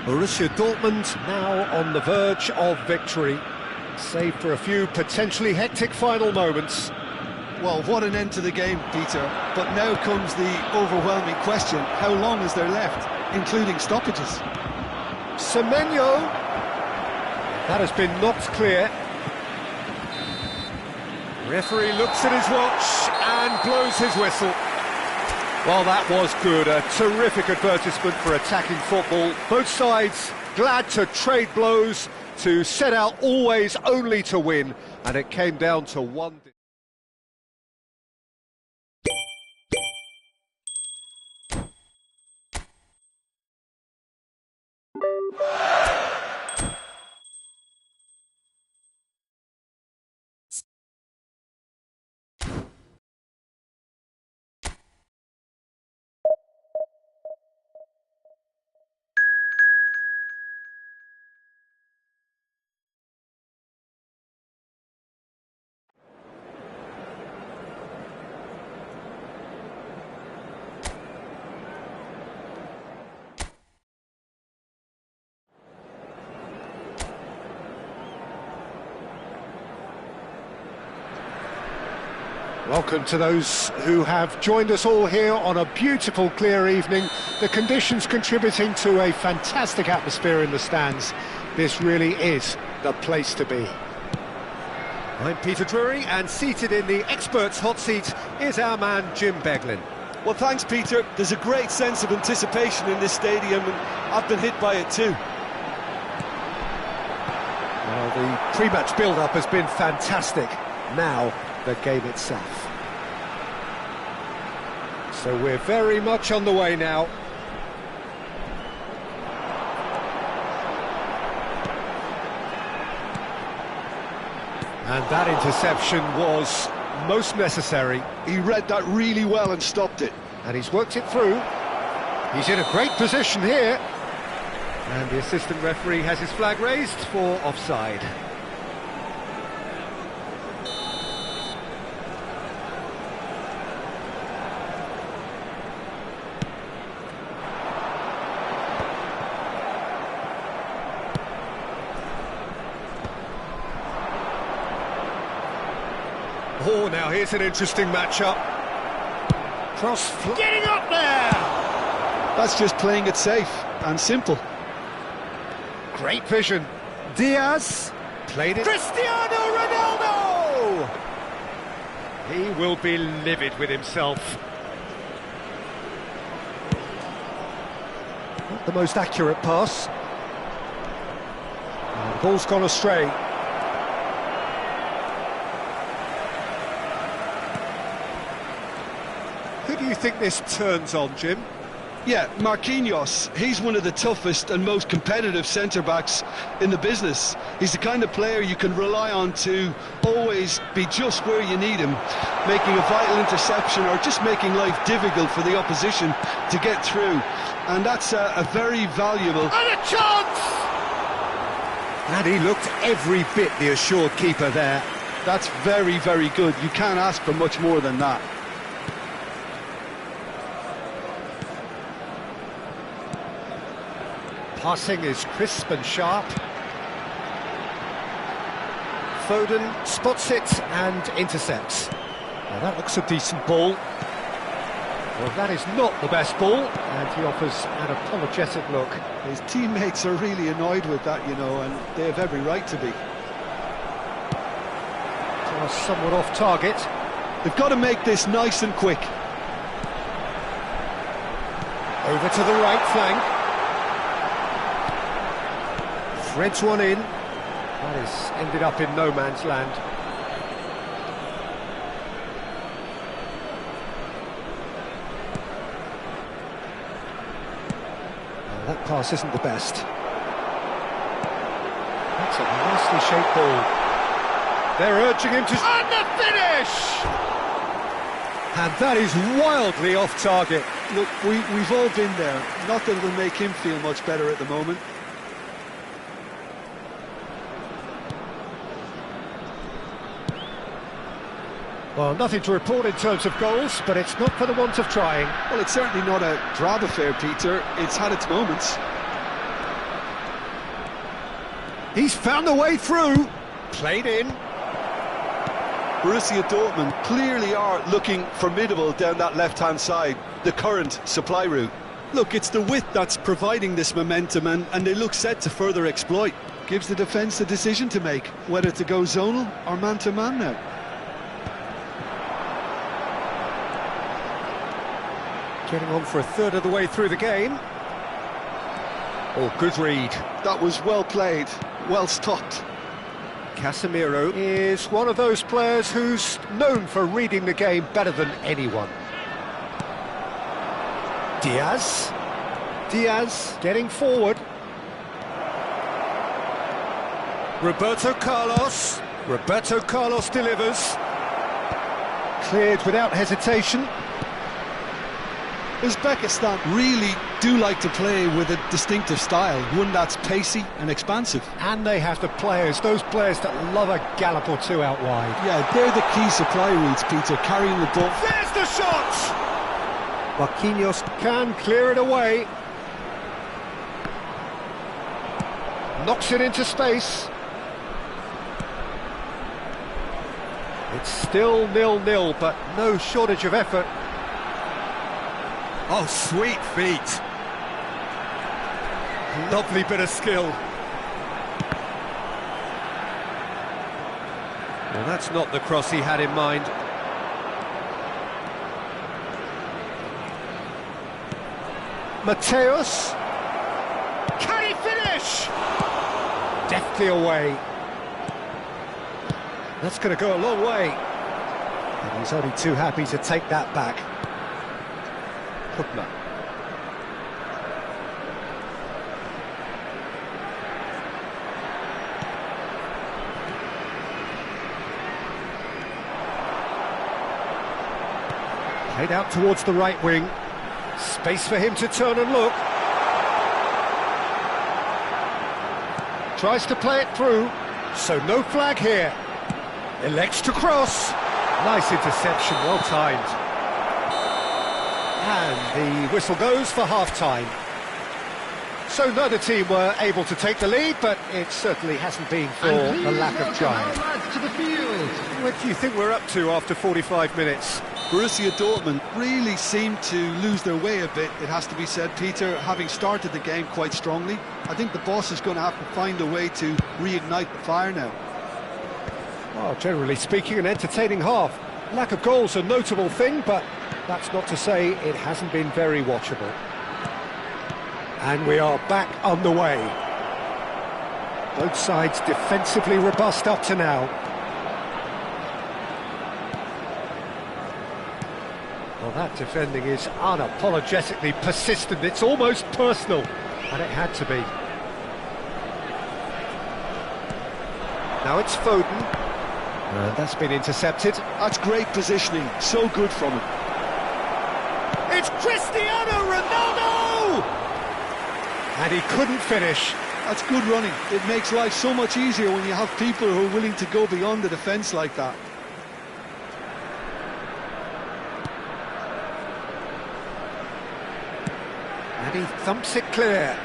Borussia Dortmund now on the verge of victory, save for a few potentially hectic final moments. Well, what an end to the game, Peter. But now comes the overwhelming question: how long is there left, including stoppages? Semenyo. That has been knocked clear. Referee looks at his watch and blows his whistle. Well, that was good. A terrific advertisement for attacking football. Both sides glad to trade blows, to set out always only to win, and it came down to one. Welcome to those who have joined us all here on a beautiful, clear evening. The conditions contributing to a fantastic atmosphere in the stands. This really is the place to be. I'm Peter Drury, and seated in the experts' hot seat is our man Jim Beglin. Well, thanks, Peter. There's a great sense of anticipation in this stadium, and I've been hit by it too. Well, the pre-match build-up has been fantastic. Now, the game itself. So we're very much on the way now. And that interception was most necessary. He read that really well and stopped it. And he's worked it through. He's in a great position here. And the assistant referee has his flag raised for offside. Oh, now here's an interesting matchup. Cross, getting up there! That's just playing it safe and simple. Great vision. Diaz played it. Cristiano Ronaldo! He will be livid with himself. Not the most accurate pass. And the ball's gone astray. Who do you think this turns on, Jim? Yeah, Marquinhos. He's one of the toughest and most competitive centre-backs in the business. He's the kind of player you can rely on to always be just where you need him, making a vital interception or just making life difficult for the opposition to get through. And that's a very valuable... And a chance! And he looked every bit the assured keeper there. That's very, very good. You can't ask for much more than that. Passing is crisp and sharp. Foden spots it and intercepts. Now that looks a decent ball. Well, that is not the best ball, and he offers an apologetic look. His teammates are really annoyed with that, you know, and they have every right to be. Somewhat off target. They've got to make this nice and quick. Over to the right flank. Threads one in. That is ended up in no man's land. Well, that pass isn't the best. That's a nicely shaped ball. They're urging him to... And the finish! And that is wildly off target. Look, we've all been there. Not that it'll make him feel much better at the moment. Well, nothing to report in terms of goals, but it's not for the want of trying. Well, it's certainly not a drab affair, Peter. It's had its moments. He's found the way through. Played in. Borussia Dortmund clearly are looking formidable down that left-hand side, the current supply route. Look, it's the width that's providing this momentum, and they look set to further exploit. Gives the defence the decision to make, whether to go zonal or man-to-man now. Getting on for a third of the way through the game. Oh, good read. That was well played, well stopped. Casemiro is one of those players who's known for reading the game better than anyone. Diaz getting forward. Roberto Carlos delivers. Cleared without hesitation. Uzbekistan really do like to play with a distinctive style, one that's pacey and expansive. And they have the players, those players that love a gallop or two out wide. Yeah, they're the key supply routes, Peter, carrying the ball. There's the shot! Marquinhos can clear it away. Knocks it into space. It's still 0-0, but no shortage of effort. Oh, sweet feet. Lovely bit of skill. Well, that's not the cross he had in mind. Mateus. Can he finish? Deftly away. That's going to go a long way. And he's only too happy to take that back. Hubner. Played out towards the right wing. Space for him to turn and look. Tries to play it through, so no flag here. Elects to cross. Nice interception, well timed. And the whistle goes for half-time. So neither team were able to take the lead, but it certainly hasn't been for the lack of trying. What do you think we're up to after 45 minutes? Borussia Dortmund really seem to lose their way a bit, it has to be said, Peter, having started the game quite strongly. I think the boss is going to have to find a way to reignite the fire now. Well, generally speaking, an entertaining half. Lack of goals a notable thing, but that's not to say it hasn't been very watchable. And we are back on the way. Both sides defensively robust up to now. Well, that defending is unapologetically persistent. It's almost personal, and it had to be. Now it's Foden. And that's been intercepted. That's great positioning, so good from him. It's Cristiano Ronaldo! And he couldn't finish. That's good running. It makes life so much easier when you have people who are willing to go beyond the defence like that. And he thumps it clear.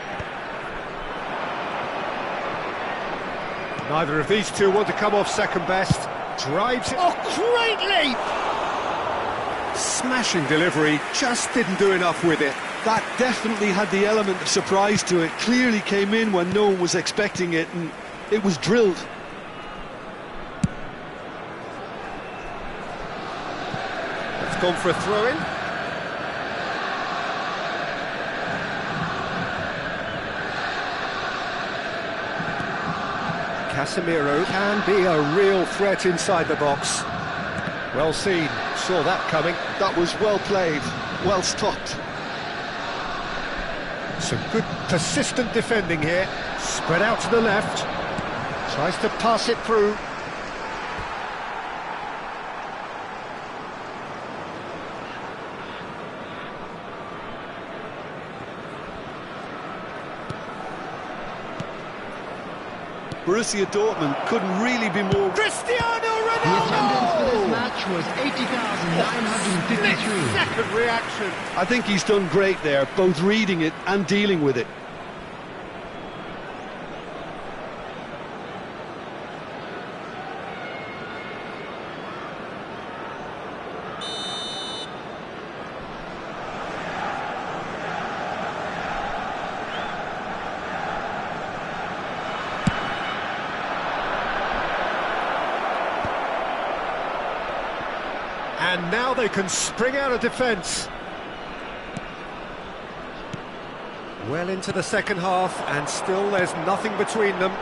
Neither of these two want to come off second best. Drives it. Oh, great leap! Smashing delivery, just didn't do enough with it. That definitely had the element of surprise to it. Clearly came in when no one was expecting it, and it was drilled. It's gone for a throw-in. Casemiro can be a real threat inside the box. Well seen, saw that coming. That was well played, well stopped. Some good persistent defending here. Spread out to the left. Tries to pass it through. Borussia Dortmund couldn't really be more... Cristiano Ronaldo! The attendance for this match was 80,953. Second reaction. I think he's done great there, both reading it and dealing with it. And now they can spring out of defence. Well into the second half, and still there's nothing between them.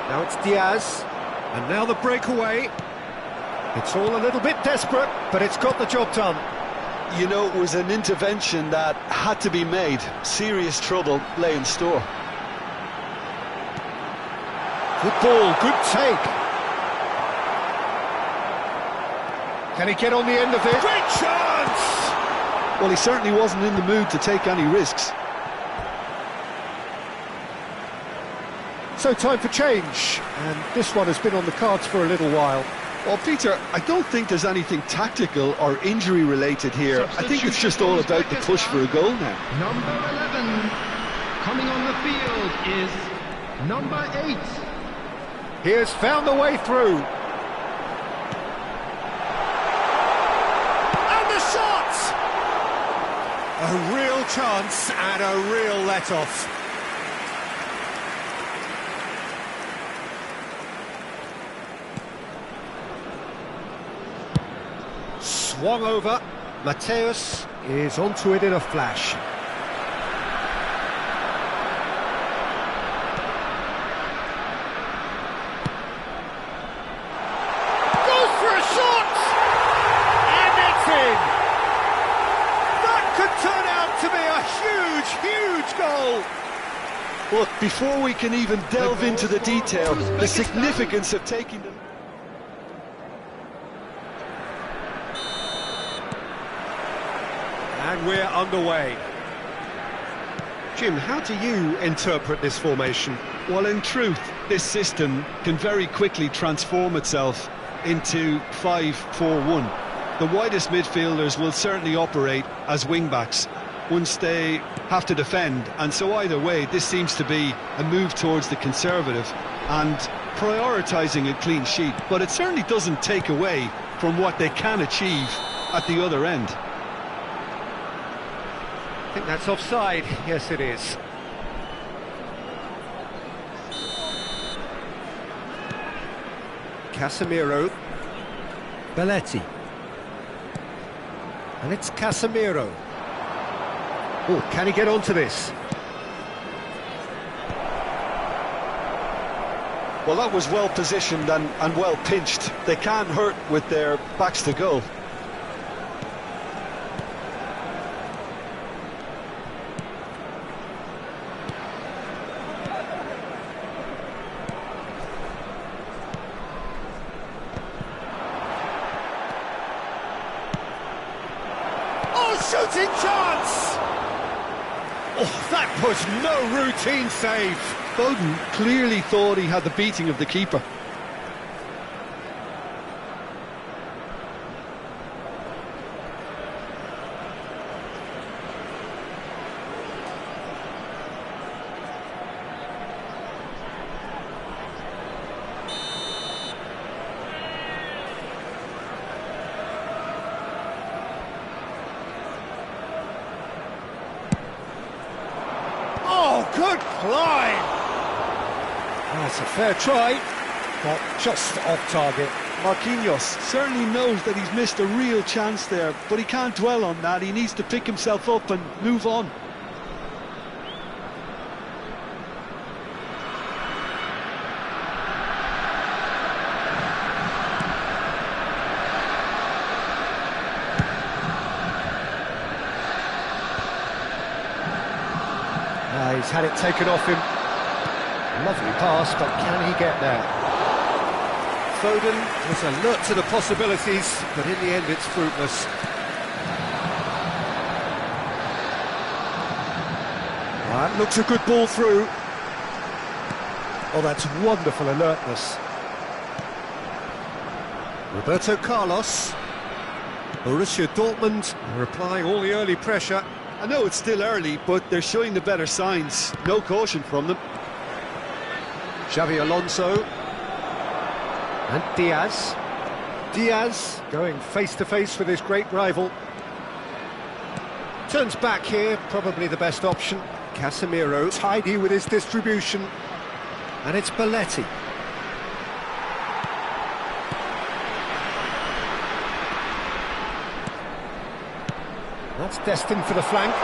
Now it's Diaz, and now the breakaway. It's all a little bit desperate, but it's got the job done. You know, it was an intervention that had to be made. Serious trouble lay in store. Good ball, good take. Can he get on the end of it? Great chance! Well, he certainly wasn't in the mood to take any risks. So time for change, and this one has been on the cards for a little while. Well, Peter, I don't think there's anything tactical or injury related here. I think it's just all about the push for a goal now. Number 11 coming on the field is number 8. He has found the way through. And the shot! A real chance and a real let-off. Swung over. Mateus is onto it in a flash. Goes for a shot! And it's in! That could turn out to be a huge, huge goal! Look, before we can even delve into the detail, the significance of taking them... And we're underway. Jim, how do you interpret this formation? Well, in truth, this system can very quickly transform itself into 5-4-1. The widest midfielders will certainly operate as wing-backs once they have to defend, and so either way, this seems to be a move towards the conservative and prioritising a clean sheet, but it certainly doesn't take away from what they can achieve at the other end. I think that's offside. Yes, it is. Casemiro. Belletti. And it's Casemiro. Oh, can he get onto this? Well, that was well positioned and well pinched. They can't hurt with their backs to goal. Shooting chance! Oh, that was no routine save. Foden clearly thought he had the beating of the keeper. Oh, good climb! That's a fair try, but just off target. Marquinhos certainly knows that he's missed a real chance there, but he can't dwell on that. He needs to pick himself up and move on. He's had it taken off him. Lovely pass, but can he get there? Foden was alert to the possibilities, but in the end it's fruitless. That looks a good ball through. Oh, that's wonderful alertness. Roberto Carlos. Borussia Dortmund are applying all the early pressure. I know it's still early, but they're showing the better signs. No caution from them. Xavi Alonso. And Diaz. Diaz going face-to-face with his great rival. Turns back here, probably the best option. Casemiro, tidy with his distribution. And it's Belletti. That's destined for the flank.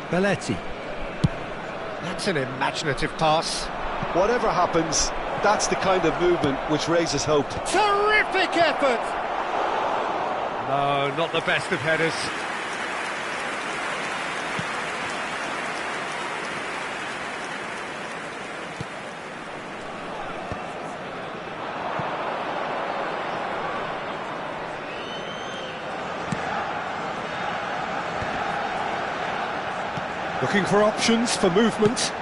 Belletti. That's an imaginative pass. Whatever happens, that's the kind of movement which raises hope. Terrific effort! No, not the best of headers. Looking for options for movement.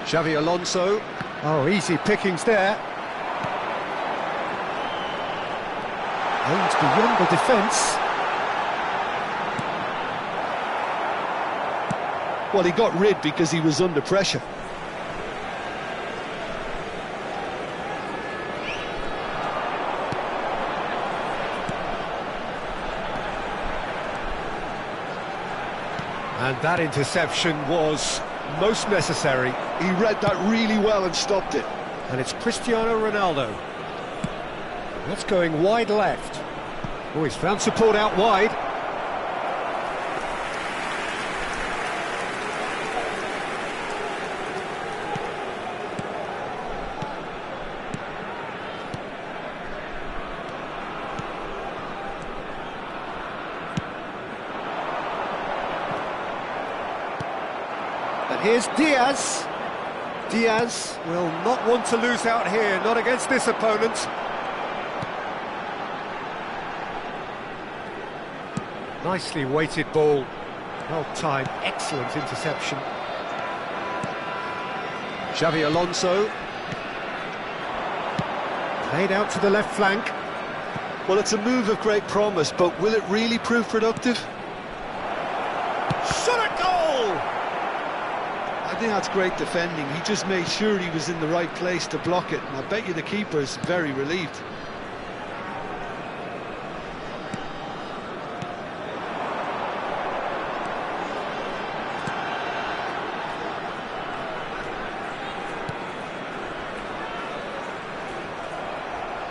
Xavi Alonso. Oh, easy pickings there. Aims beyond the defence. Well, he got rid because he was under pressure. And that interception was most necessary. He read that really well and stopped it. And it's Cristiano Ronaldo. That's going wide left. Oh, he's found support out wide. And here's Diaz. Diaz will not want to lose out here, not against this opponent. Nicely weighted ball. Well timed, excellent interception. Xavi Alonso. Played out to the left flank. Well, it's a move of great promise, but will it really prove productive? Shot at goal! I think that's great defending. He just made sure he was in the right place to block it, and I bet you the keeper's very relieved.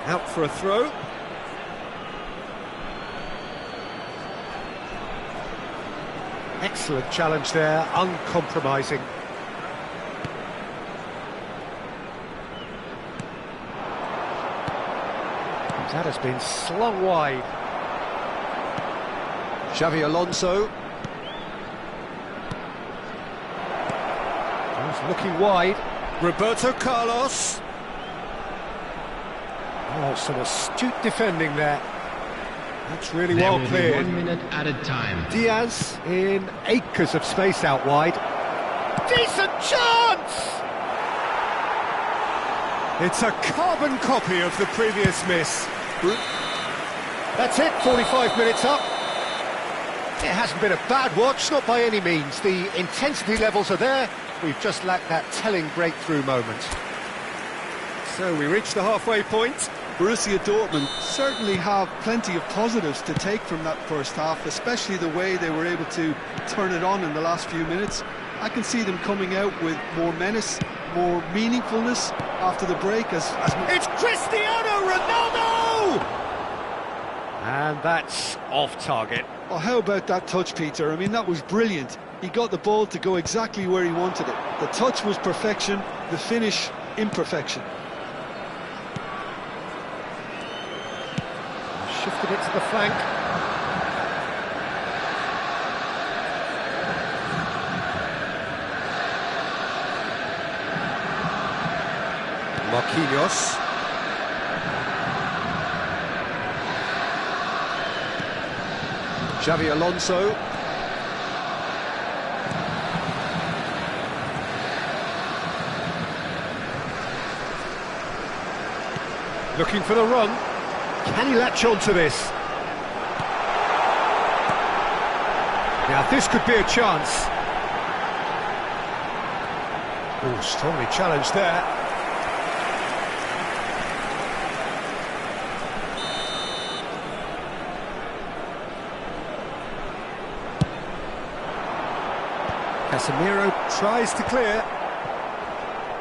Out for a throw. Excellent challenge there, uncompromising. That has been slung wide. Xavi Alonso. He's looking wide. Roberto Carlos. Oh, some astute defending there. That's really well cleared. 1 minute at a time. Diaz in acres of space out wide. Decent chance! It's a carbon copy of the previous miss. That's it, 45 minutes up. It hasn't been a bad watch, not by any means. The intensity levels are there. We've just lacked that telling breakthrough moment. So we reach the halfway point. Borussia Dortmund certainly have plenty of positives to take from that first half, especially the way they were able to turn it on in the last few minutes. I can see them coming out with more menace, more meaningfulness after the break. It's Cristiano Ronaldo! And that's off target. Oh, how about that touch, Peter? I mean, that was brilliant. He got the ball to go exactly where he wanted it. The touch was perfection, the finish imperfection. Shifted it to the flank. Marquinhos. Xavi Alonso. Looking for the run. Can he latch on to this? Now this could be a chance. Oh, strongly challenged there. Casemiro tries to clear.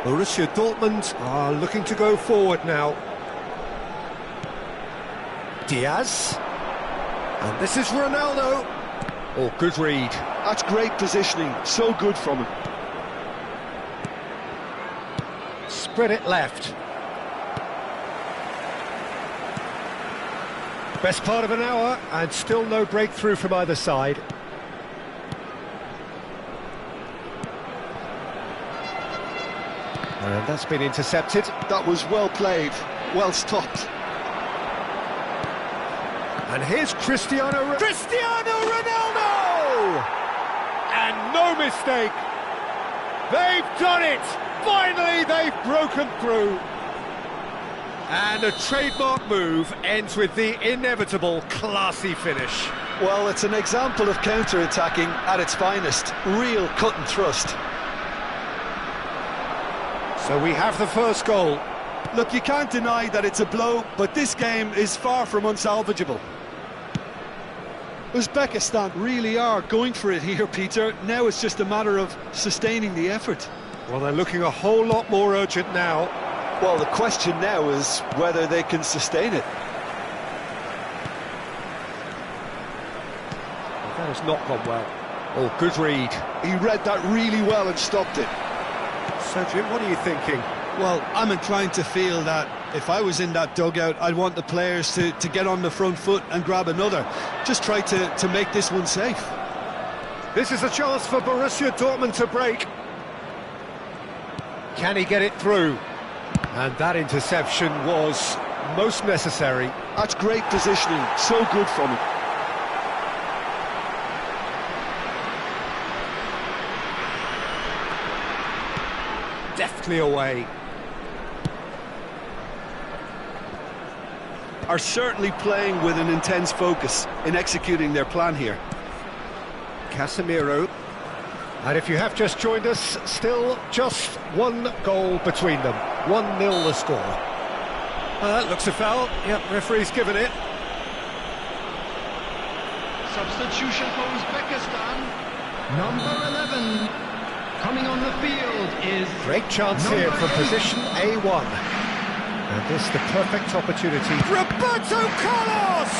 Borussia Dortmund are looking to go forward now. Diaz. And this is Ronaldo. Oh, good read. That's great positioning, so good from him. Spread it left. Best part of an hour, and still no breakthrough from either side. And that's been intercepted. That was well played, well stopped. And here's Cristiano Ronaldo! And no mistake! They've done it! Finally, they've broken through. And a trademark move ends with the inevitable classy finish. Well, it's an example of counter-attacking at its finest. Real cut and thrust. So we have the first goal. Look, you can't deny that it's a blow, but this game is far from unsalvageable. Uzbekistan really are going for it here, Peter. Now it's just a matter of sustaining the effort. Well, they're looking a whole lot more urgent now. Well, the question now is whether they can sustain it. That has not gone well. Oh, good read. He read that really well and stopped it. So, Jim, what are you thinking? Well, I'm inclined to feel that if I was in that dugout, I'd want the players to get on the front foot and grab another. Just try to make this one safe. This is a chance for Borussia Dortmund to break. Can he get it through? And that interception was most necessary. That's great positioning, so good from him. Deftly away. Are certainly playing with an intense focus in executing their plan here. Casemiro. And if you have just joined us, still just one goal between them. 1-0 the score. That looks a foul. Yep, referee's given it. Substitution for Uzbekistan. Number 11. Coming on the field is... Great chance here from position A1. And this the perfect opportunity. Roberto Carlos!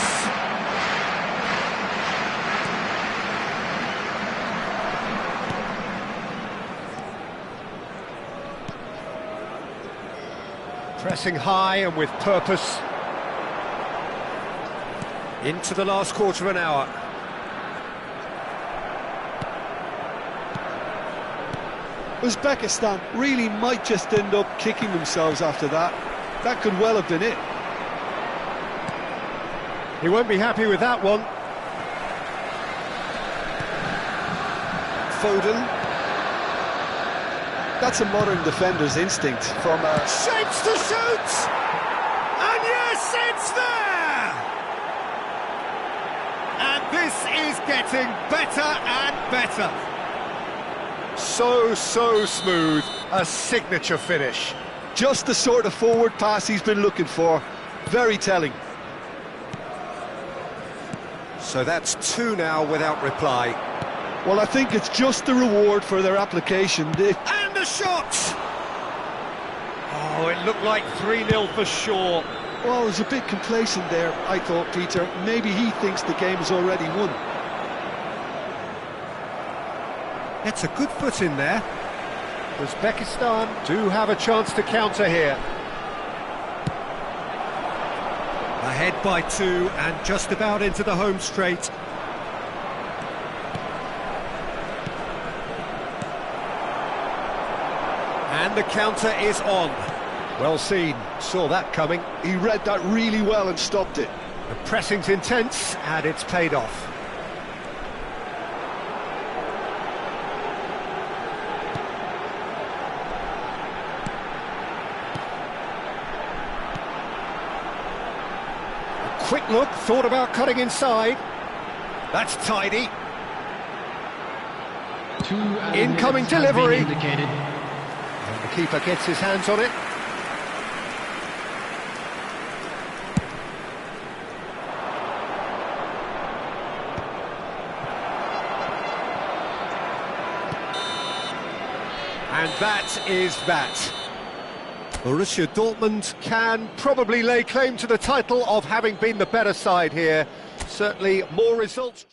Pressing high and with purpose. Into the last quarter of an hour. Uzbekistan really might just end up kicking themselves after that. That could well have been it. He won't be happy with that one. Foden. That's a modern defender's instinct from a... Shapes to shoot! And yes, it's there! And this is getting better and better. So smooth. A signature finish. Just the sort of forward pass he's been looking for. Very telling. So that's 2 now without reply. Well, I think it's just the reward for their application. And the shot! Oh, it looked like 3-0 for sure. Well, I was a bit complacent there, I thought, Peter. Maybe he thinks the game is already won. It's a good foot in there. Uzbekistan do have a chance to counter here. Ahead by 2 and just about into the home straight. And the counter is on. Well seen, saw that coming. He read that really well and stopped it. The pressing's intense and it's paid off. Quick look, thought about cutting inside. That's tidy. Two Incoming delivery. Keeper gets his hands on it. And that is that. Borussia Dortmund can probably lay claim to the title of having been the better side here. Certainly more results.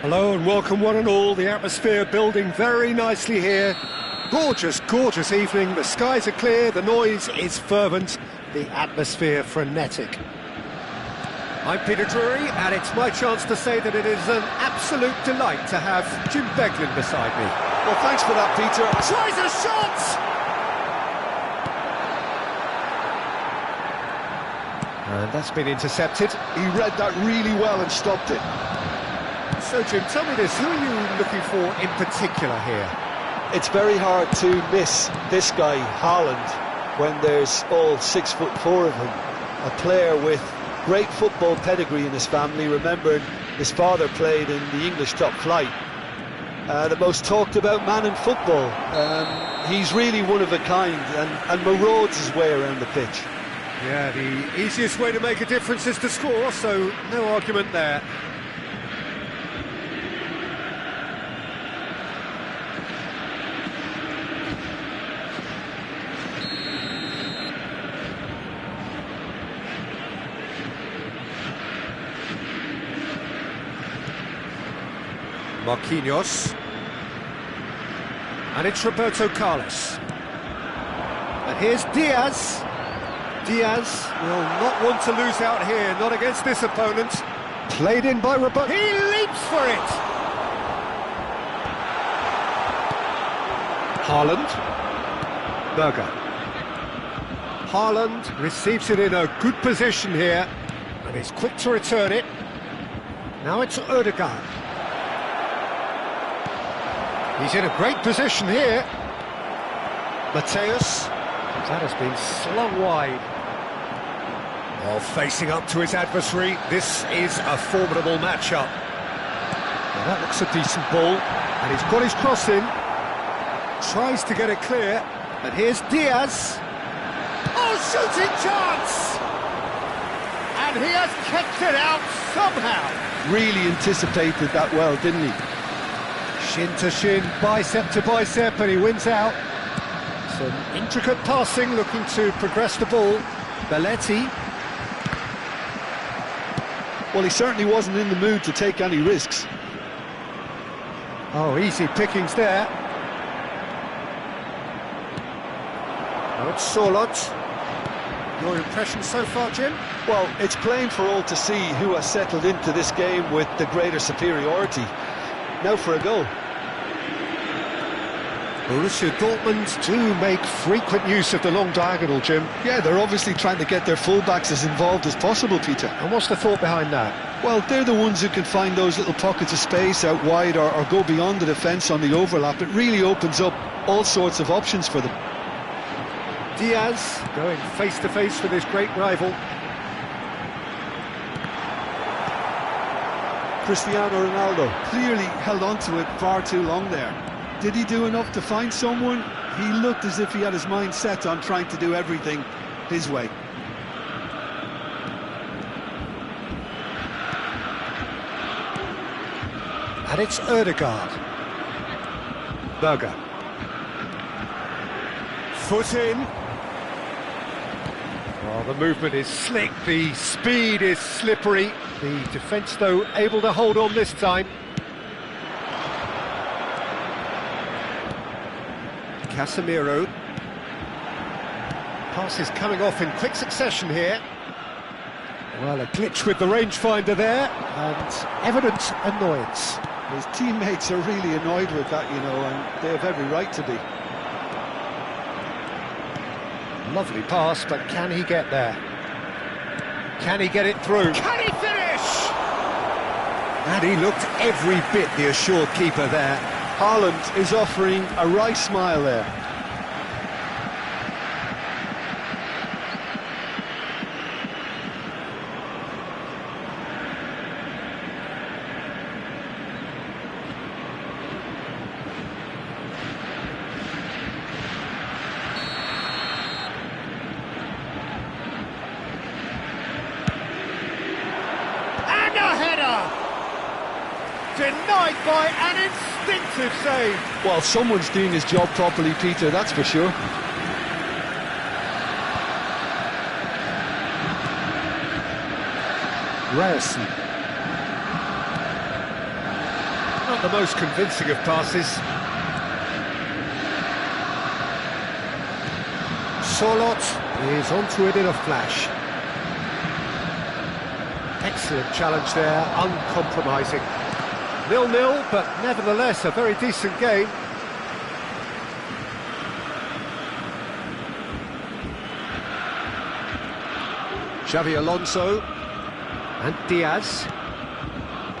Hello and welcome one and all. The atmosphere building very nicely here. Gorgeous, gorgeous evening. The skies are clear, the noise is fervent, the atmosphere frenetic. I'm Peter Drury, and it's my chance to say that it is an absolute delight to have Jim Beglin beside me. Well, thanks for that, Peter. Tries a shot! And that's been intercepted. He read that really well and stopped it. So, Jim, tell me this, who are you looking for in particular here? It's very hard to miss this guy, Haaland, when there's all 6'4" of him. A player with great football pedigree in his family, remembering his father played in the English top flight. The most talked about man in football. He's really one of a kind and marauds his way around the pitch. Yeah, the easiest way to make a difference is to score, so no argument there. Marquinhos, and it's Roberto Carlos, and here's Diaz. Diaz will not want to lose out here, not against this opponent. Played in by Roberto. He leaps for it. Haaland, Berger. Haaland receives it in a good position here, and he's quick to return it. Now it's Odegaard. He's in a great position here. Mateus, that has been slung wide. While facing up to his adversary, this is a formidable matchup. Now that looks a decent ball, and he's got his cross in. Tries to get it clear, and here's Diaz. Oh, shooting chance! And he has kept it out somehow. Really anticipated that well, didn't he? Shin to shin, bicep to bicep, and he wins out. Some intricate passing, looking to progress the ball. Belletti. Well, he certainly wasn't in the mood to take any risks. Oh, easy pickings there. Now it's Sorloth. Your impression so far, Jim? Well, it's plain for all to see who has settled into this game with the greater superiority. Now for a goal. Borussia Dortmund do make frequent use of the long diagonal, Jim. Yeah, they're obviously trying to get their fullbacks as involved as possible, Peter. And what's the thought behind that? Well, they're the ones who can find those little pockets of space out wide or go beyond the defence on the overlap. It really opens up all sorts of options for them. Diaz going face-to-face with his great rival. Cristiano Ronaldo clearly held on to it far too long there. Did he do enough to find someone? He looked as if he had his mind set on trying to do everything his way. And it's Ødegaard. Berger. Foot in. Well, the movement is slick, the speed is slippery. The defence, though, able to hold on this time. Casemiro. Passes coming off in quick succession here. Well, a glitch with the rangefinder there, and evident annoyance. His teammates are really annoyed with that, you know, and they have every right to be. Lovely pass, but can he get there? Can he get it through? Can he finish? And he looked every bit the assured keeper there. Haaland is offering a wry smile there. Denied by an instinctive save. Well, someone's doing his job properly, Peter, that's for sure. Ryerson. Not the most convincing of passes. Solot is onto it in a flash. Excellent challenge there, uncompromising. 0-0, but nevertheless a very decent game. Xavi Alonso and Diaz.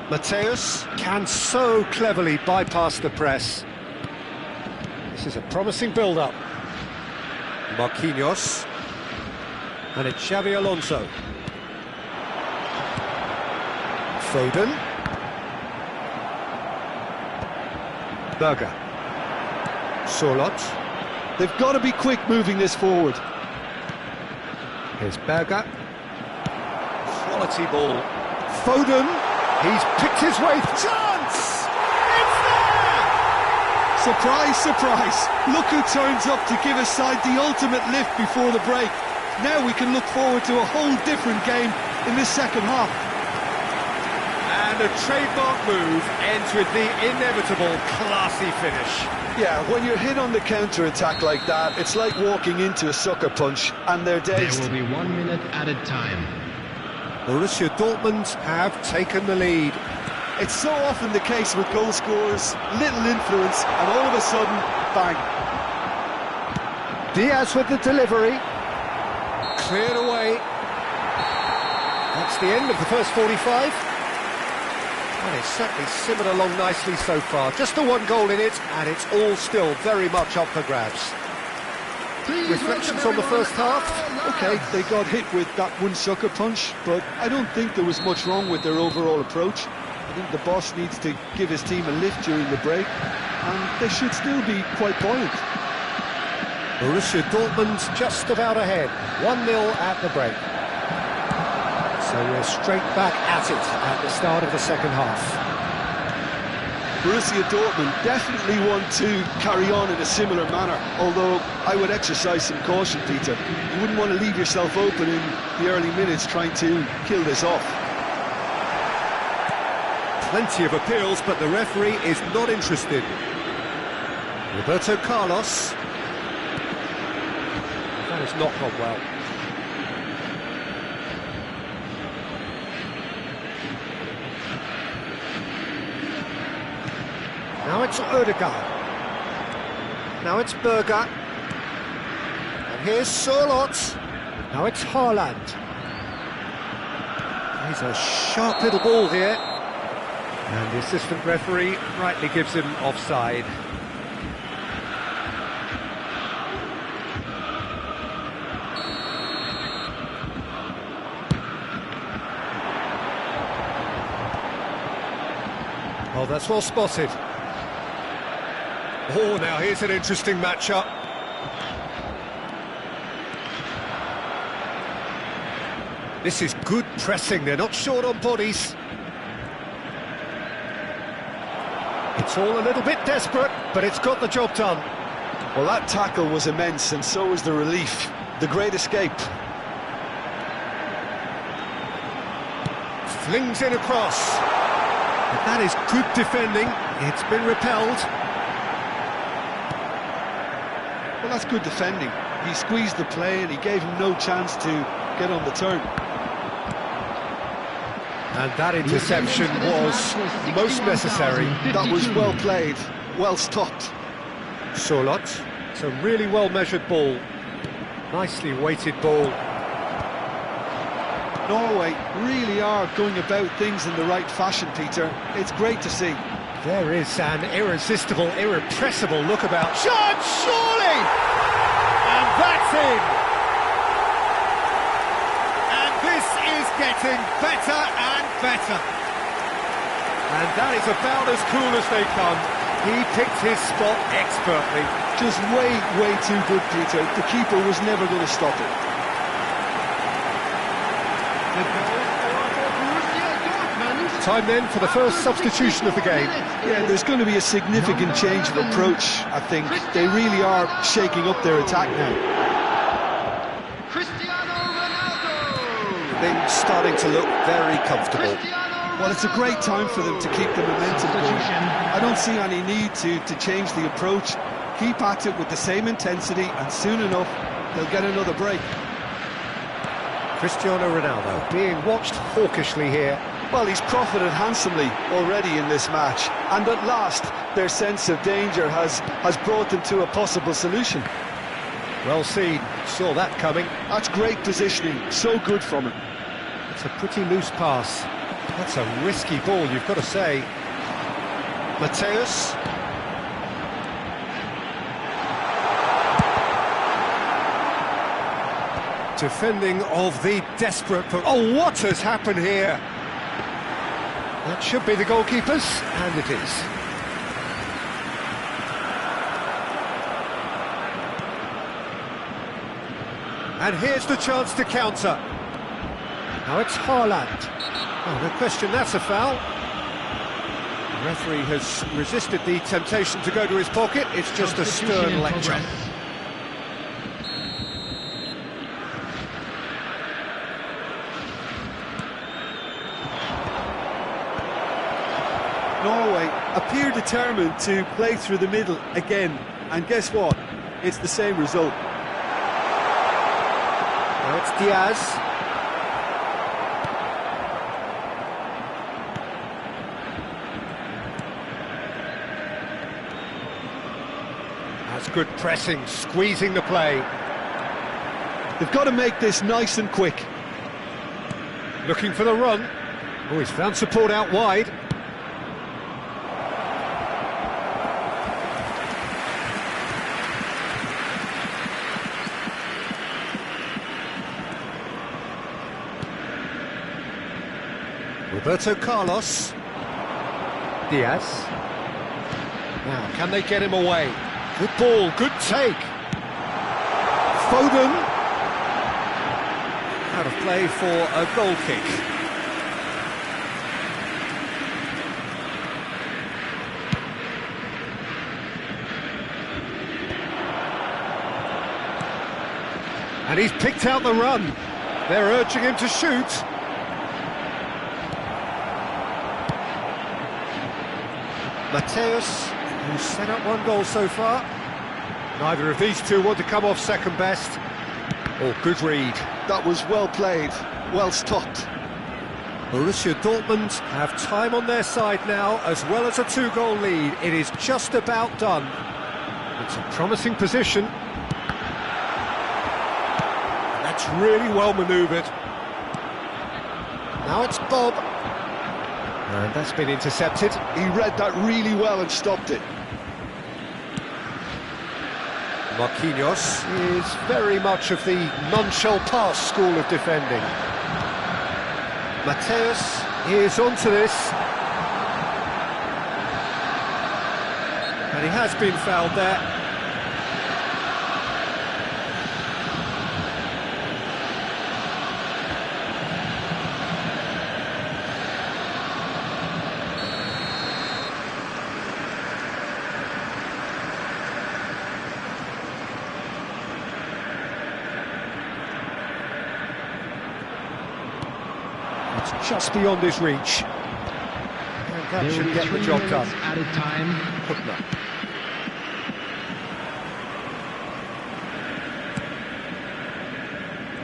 Mateus can so cleverly bypass the press. This is a promising build-up. Marquinhos. And it's Xavi Alonso. Foden. Berger. Solot. They've got to be quick moving this forward. Here's Berger. Quality ball. Foden. He's picked his way. Chance! It's there! Surprise, surprise. Look who turns up to give his side the ultimate lift before the break. Now we can look forward to a whole different game in this second half. And a trademark move ends with the inevitable classy finish. Yeah, when you're hit on the counter-attack like that, it's like walking into a sucker punch, and they're dazed. There will be 1 minute added time. Borussia Dortmund have taken the lead. It's so often the case with goal scorers, little influence, and all of a sudden, bang. Diaz with the delivery. Cleared away. That's the end of the first 45. Well, it's certainly simmered along nicely so far. Just the one goal in it, and it's all still very much up for grabs. Reflections on the first half? Okay, they got hit with that one sucker punch, but I don't think there was much wrong with their overall approach. I think the boss needs to give his team a lift during the break, and they should still be quite buoyant. Borussia Dortmund just about ahead, 1-0 at the break. So we're straight back at it at the start of the second half. Borussia Dortmund definitely want to carry on in a similar manner, although I would exercise some caution, Peter. You wouldn't want to leave yourself open in the early minutes trying to kill this off. Plenty of appeals, but the referee is not interested. Roberto Carlos. That has not gone well. Now it's Ødegaard. Now it's Berger. And here's Solot. Now it's Haaland. He's a sharp little ball here. And the assistant referee rightly gives him offside. Oh, that's well spotted. Oh, now here's an interesting matchup. This is good pressing, they're not short on bodies. It's all a little bit desperate, but it's got the job done. Well, that tackle was immense, and so was the relief. The great escape. Flings in across. But that is good defending. It's been repelled. Well, that's good defending. He squeezed the play and he gave him no chance to get on the turn. And that interception was most necessary. That was well played, well stopped. Solot. It's a really well-measured ball. Nicely weighted ball. Norway really are going about things in the right fashion, Peter. It's great to see. There is an irresistible, irrepressible look about. Shot, surely! And that's in! And this is getting better and better. And that is about as cool as they come. He picked his spot expertly. Just way too good, Peter. The keeper was never going to stop it. Time then for the first substitution of the game. Yeah, there's going to be a significant change of approach, I think. They really are shaking up their attack now. Things starting to look very comfortable. Well, it's a great time for them to keep the momentum going. I don't see any need to change the approach. Keep at it with the same intensity, and soon enough, they'll get another break. Cristiano Ronaldo being watched hawkishly here. Well, he's profited handsomely already in this match, and at last their sense of danger has brought them to a possible solution. Well seen, saw that coming. That's great positioning, so good from him. It's a pretty loose pass. That's a risky ball, you've got to say. Mateus. Defending of the desperate... Oh, what has happened here? That should be the goalkeepers, and it is. And here's the chance to counter. Now it's Haaland. Oh, no question, that's a foul. The referee has resisted the temptation to go to his pocket. It's just a stern lecture. Norway appear determined to play through the middle again, and guess what? It's the same result. Now it's Diaz. That's good pressing, squeezing the play. They've got to make this nice and quick. Looking for the run. Oh, he's found support out wide. Roberto Carlos. Diaz. Now, can they get him away? Good ball, good take. Foden. Out of play for a goal kick. And he's picked out the run. They're urging him to shoot. Mateus, who's set up one goal so far. Neither of these two want to come off second best. Oh, good read. That was well played, well stopped. Borussia Dortmund have time on their side now, as well as a two-goal lead. It is just about done. It's a promising position. That's really well manoeuvred. Now it's Bob. And that's been intercepted. He read that really well and stopped it. Marquinhos is very much of the none-shall-pass school of defending. Mateus is onto this. And he has been fouled there. just beyond his reach. And that should get the job done. Added time. Hübner.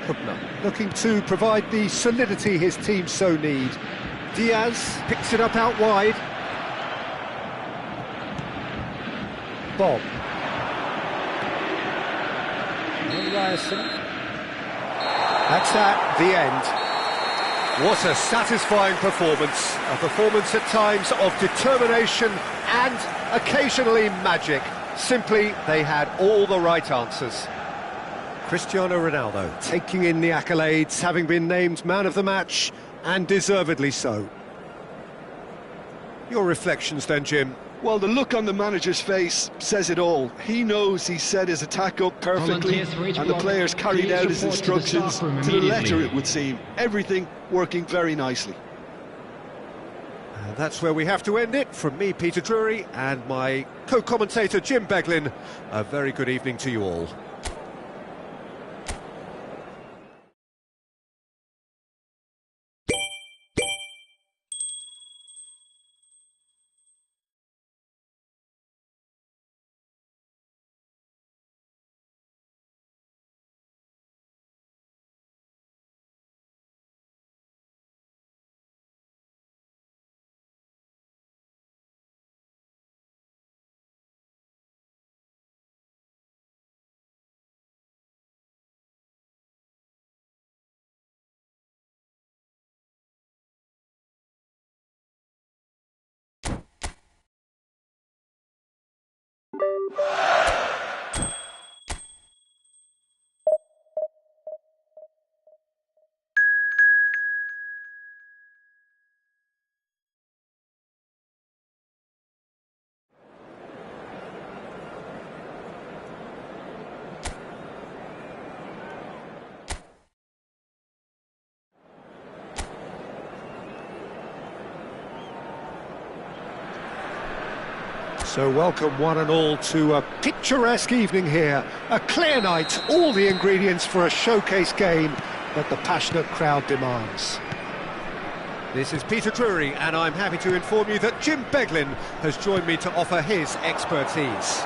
Hübner looking to provide the solidity his team so need. Diaz picks it up out wide. Bob. And Ryerson. That's at the end. What a satisfying performance. A performance at times of determination and occasionally magic. Simply, they had all the right answers. Cristiano Ronaldo taking in the accolades, having been named man of the match, and deservedly so. Your reflections then, Jim? Well, the look on the manager's face says it all. He knows he set his attack up perfectly, and the players carried out his instructions to the letter, it would seem. Everything working very nicely. And that's where we have to end it. From me, Peter Drury, and my co-commentator, Jim Beglin. A very good evening to you all. So welcome one and all to a picturesque evening here. A clear night, all the ingredients for a showcase game that the passionate crowd demands. This is Peter Drury, and I'm happy to inform you that Jim Beglin has joined me to offer his expertise.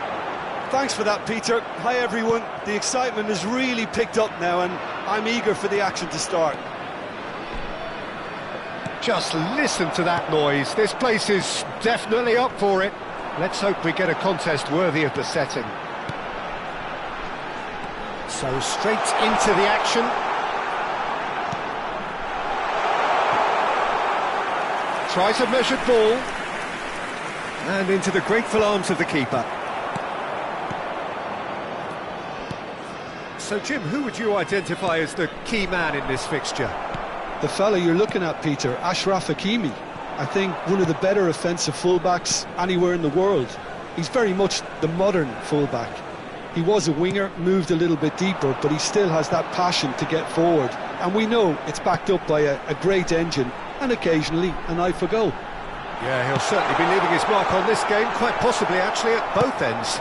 Thanks for that, Peter. Hi, everyone. The excitement has really picked up now, and I'm eager for the action to start. Just listen to that noise. This place is definitely up for it. Let's hope we get a contest worthy of the setting. So straight into the action. Tries a measured ball. And into the grateful arms of the keeper. So Jim, who would you identify as the key man in this fixture? The fella you're looking at, Peter, Achraf Hakimi. I think one of the better offensive fullbacks anywhere in the world. He's very much the modern fullback. He was a winger, moved a little bit deeper, but he still has that passion to get forward. And we know it's backed up by a great engine and occasionally an eye for goal. Yeah, he'll certainly be leaving his mark on this game, quite possibly actually at both ends.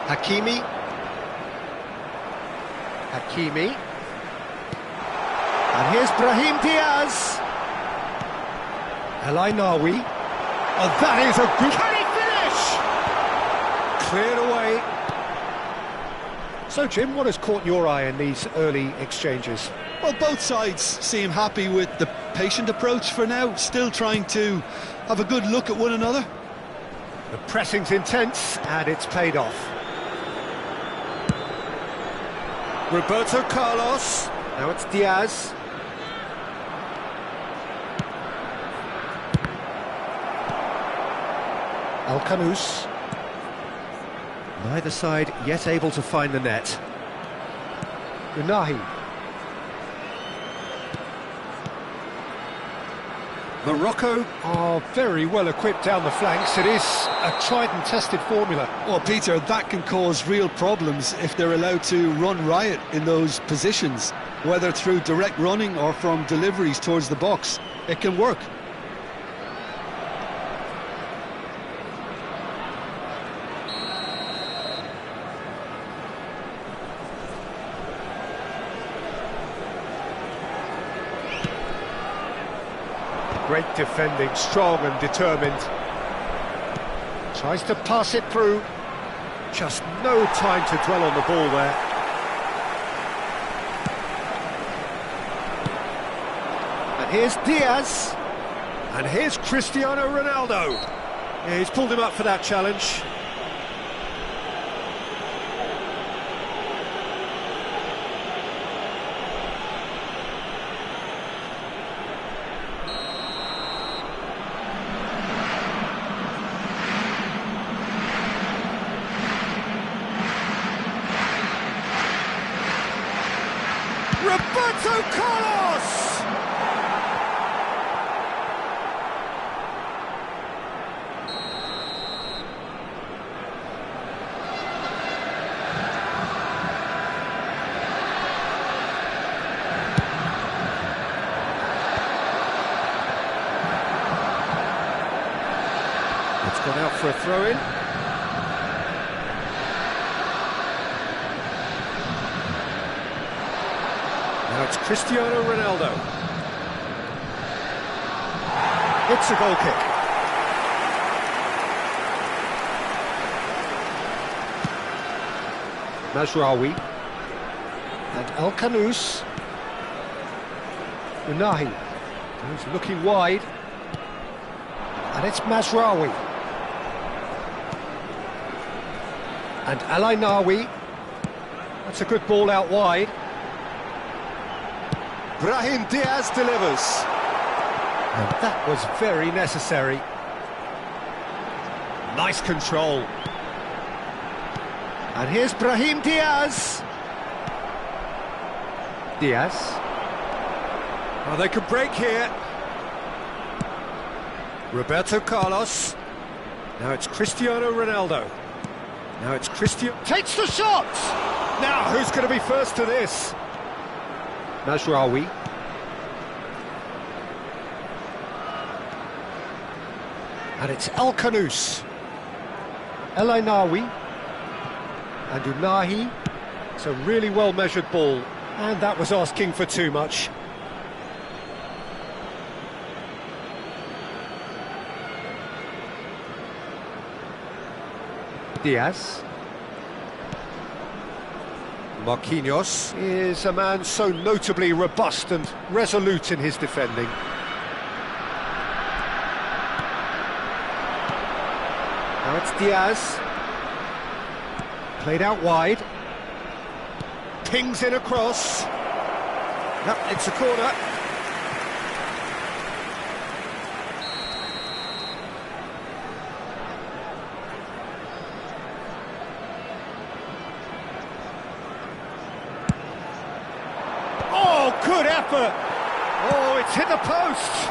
Hakimi. And here's Brahim Diaz. El Ainawi. Oh, that is a good... Can he finish? Cleared away. So, Jim, what has caught your eye in these early exchanges? Well, both sides seem happy with the patient approach for now, still trying to have a good look at one another. The pressing's intense, and it's paid off. Roberto Carlos. Now it's Diaz. Alcanus. Neither side yet able to find the net. Unahi. Morocco are very well equipped down the flanks. It is a tried and tested formula. Well, Peter, that can cause real problems if they're allowed to run riot in those positions, whether through direct running or from deliveries towards the box. It can work. Great defending, strong and determined. Tries to pass it through. Just no time to dwell on the ball there. And here's Diaz. And here's Cristiano Ronaldo. Yeah, he's pulled him up for that challenge. Roberto Carlos! It's gone out for a throw-in. Now it's Cristiano Ronaldo. It's a goal kick. Mazraoui. And El Kanous. Unahi. He's looking wide. And it's Mazraoui. And Alainawi. That's a good ball out wide. Brahim Diaz delivers. And that was very necessary. Nice control. And here's Brahim Diaz. Diaz. Oh, they could break here. Roberto Carlos. Now it's Cristiano Ronaldo. Now it's Cristiano. Takes the shot! Now, who's going to be first to this? Mazraoui. And it's El Kanous. Alainawi. And Unahi. It's a really well-measured ball. And that was asking for too much. Diaz. Marquinhos is a man so notably robust and resolute in his defending. Now it's Diaz. Played out wide. Pings in across. Yep, it's a corner. Good effort. Oh, it's hit the post.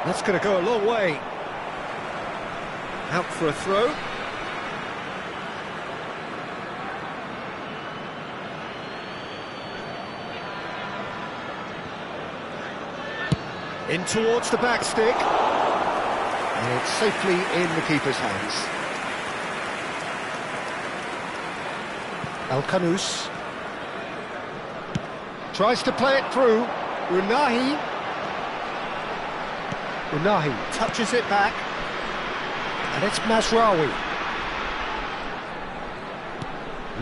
That's going to go a long way. Out for a throw. In towards the back stick. And it's safely in the keeper's hands. El Kanous. Tries to play it through. Unahi. Unahi touches it back. And it's Mazraoui.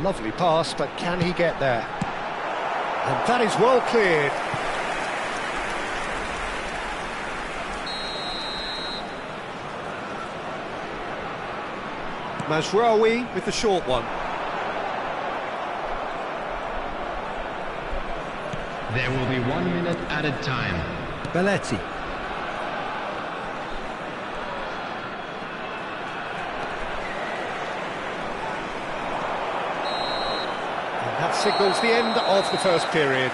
Lovely pass, but can he get there? And that is well cleared. Mazraoui with the short one. There will be 1 minute added time. Belletti. And that signals the end of the first period.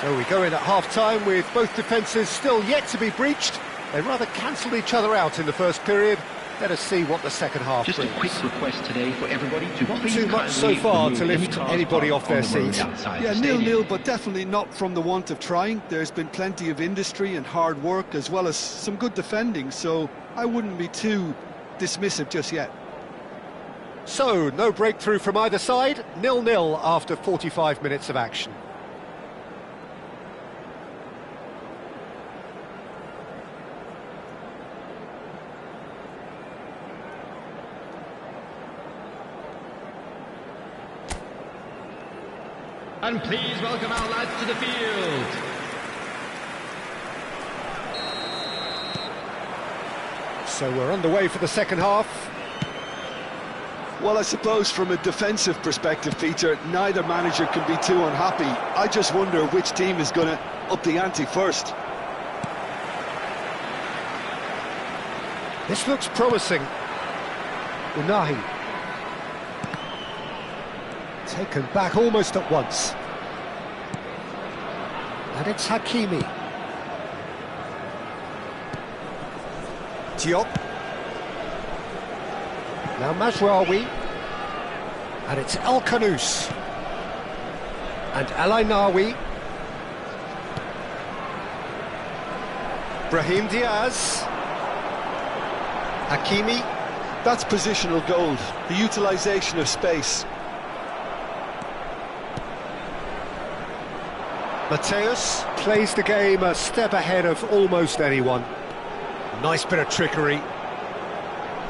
So we go in at half-time with both defences still yet to be breached. They rather cancelled each other out in the first period. Let us see what the second half brings. Just a quick request today for everybody to not too much so far to lift anybody off their seat. Yeah, 0-0, but definitely not from the want of trying. There's been plenty of industry and hard work, as well as some good defending, so I wouldn't be too dismissive just yet. So, no breakthrough from either side, 0-0 after 45 minutes of action. And please welcome our lads to the field. So we're underway for the second half. Well, I suppose from a defensive perspective, Peter, neither manager can be too unhappy. I just wonder which team is going to up the ante first. This looks promising. Unahi. Taken back almost at once. And it's Hakimi. Diop. Now Mazraoui. And it's El Kanous. And El Ainaoui. Brahim Diaz. Hakimi. That's positional gold, the utilisation of space. Mateus plays the game a step ahead of almost anyone. Nice bit of trickery.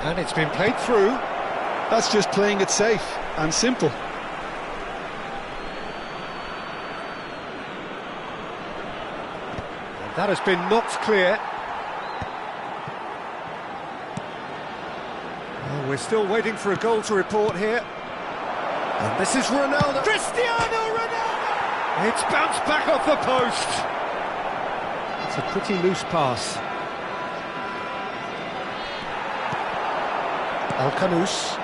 And it's been played through. That's just playing it safe and simple. And that has been knocked clear. Well, we're still waiting for a goal to report here. And this is Ronaldo. Cristiano Ronaldo! It's bounced back off the post. It's a pretty loose pass. El Kanous.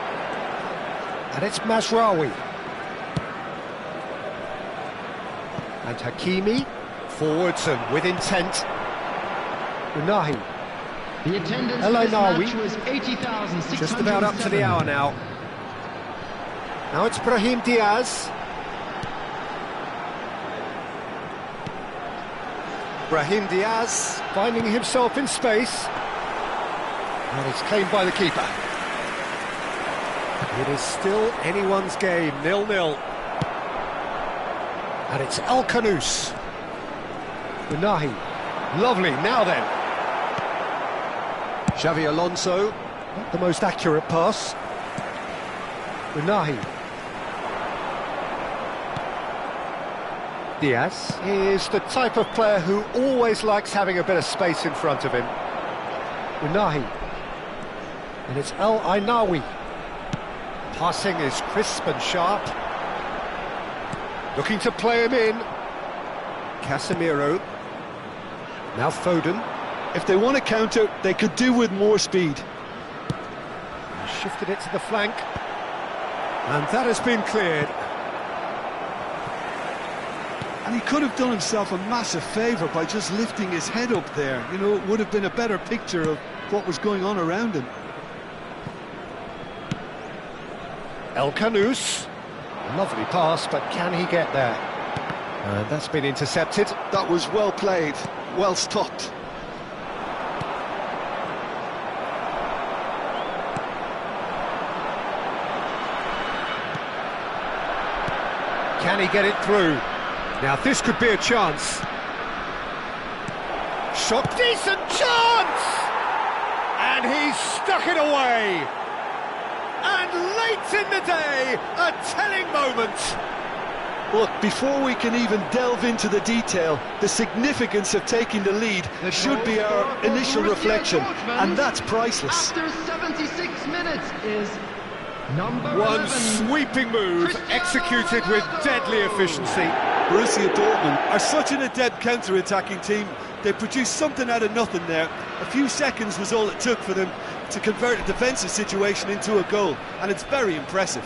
And it's Mazraoui. And Hakimi. Forwards and with intent. Unahi. The attendance El for this Ainaoui. match was 80,607. Just about up to the hour now. Now it's Brahim Diaz. Brahim Diaz finding himself in space. And it's claimed by the keeper. It is still anyone's game, 0-0. And it's El Kanous. Unahi. Lovely, now then. Xavi Alonso. Not the most accurate pass. Unahi. Diaz is the type of player who always likes having a bit of space in front of him. Unahi. And it's El Ainaoui. Passing is crisp and sharp. Looking to play him in. Casemiro. Now Foden. If they want to counter, they could do with more speed. Shifted it to the flank. And that has been cleared. And he could have done himself a massive favour by just lifting his head up there. You know, it would have been a better picture of what was going on around him. El Kanous. Lovely pass, but can he get there? And that's been intercepted. That was well played, well stopped. Can he get it through? Now this could be a chance. Shot, decent chance! And he's stuck it away. And late in the day, a telling moment. Look, before we can even delve into the detail, the significance of taking the lead should be our initial reflection, and that's priceless. After 76 minutes is number One 11. sweeping move executed with deadly efficiency. Borussia Dortmund are such an adept counter-attacking team. They produced something out of nothing there. A few seconds was all it took for them to convert a defensive situation into a goal, and it's very impressive.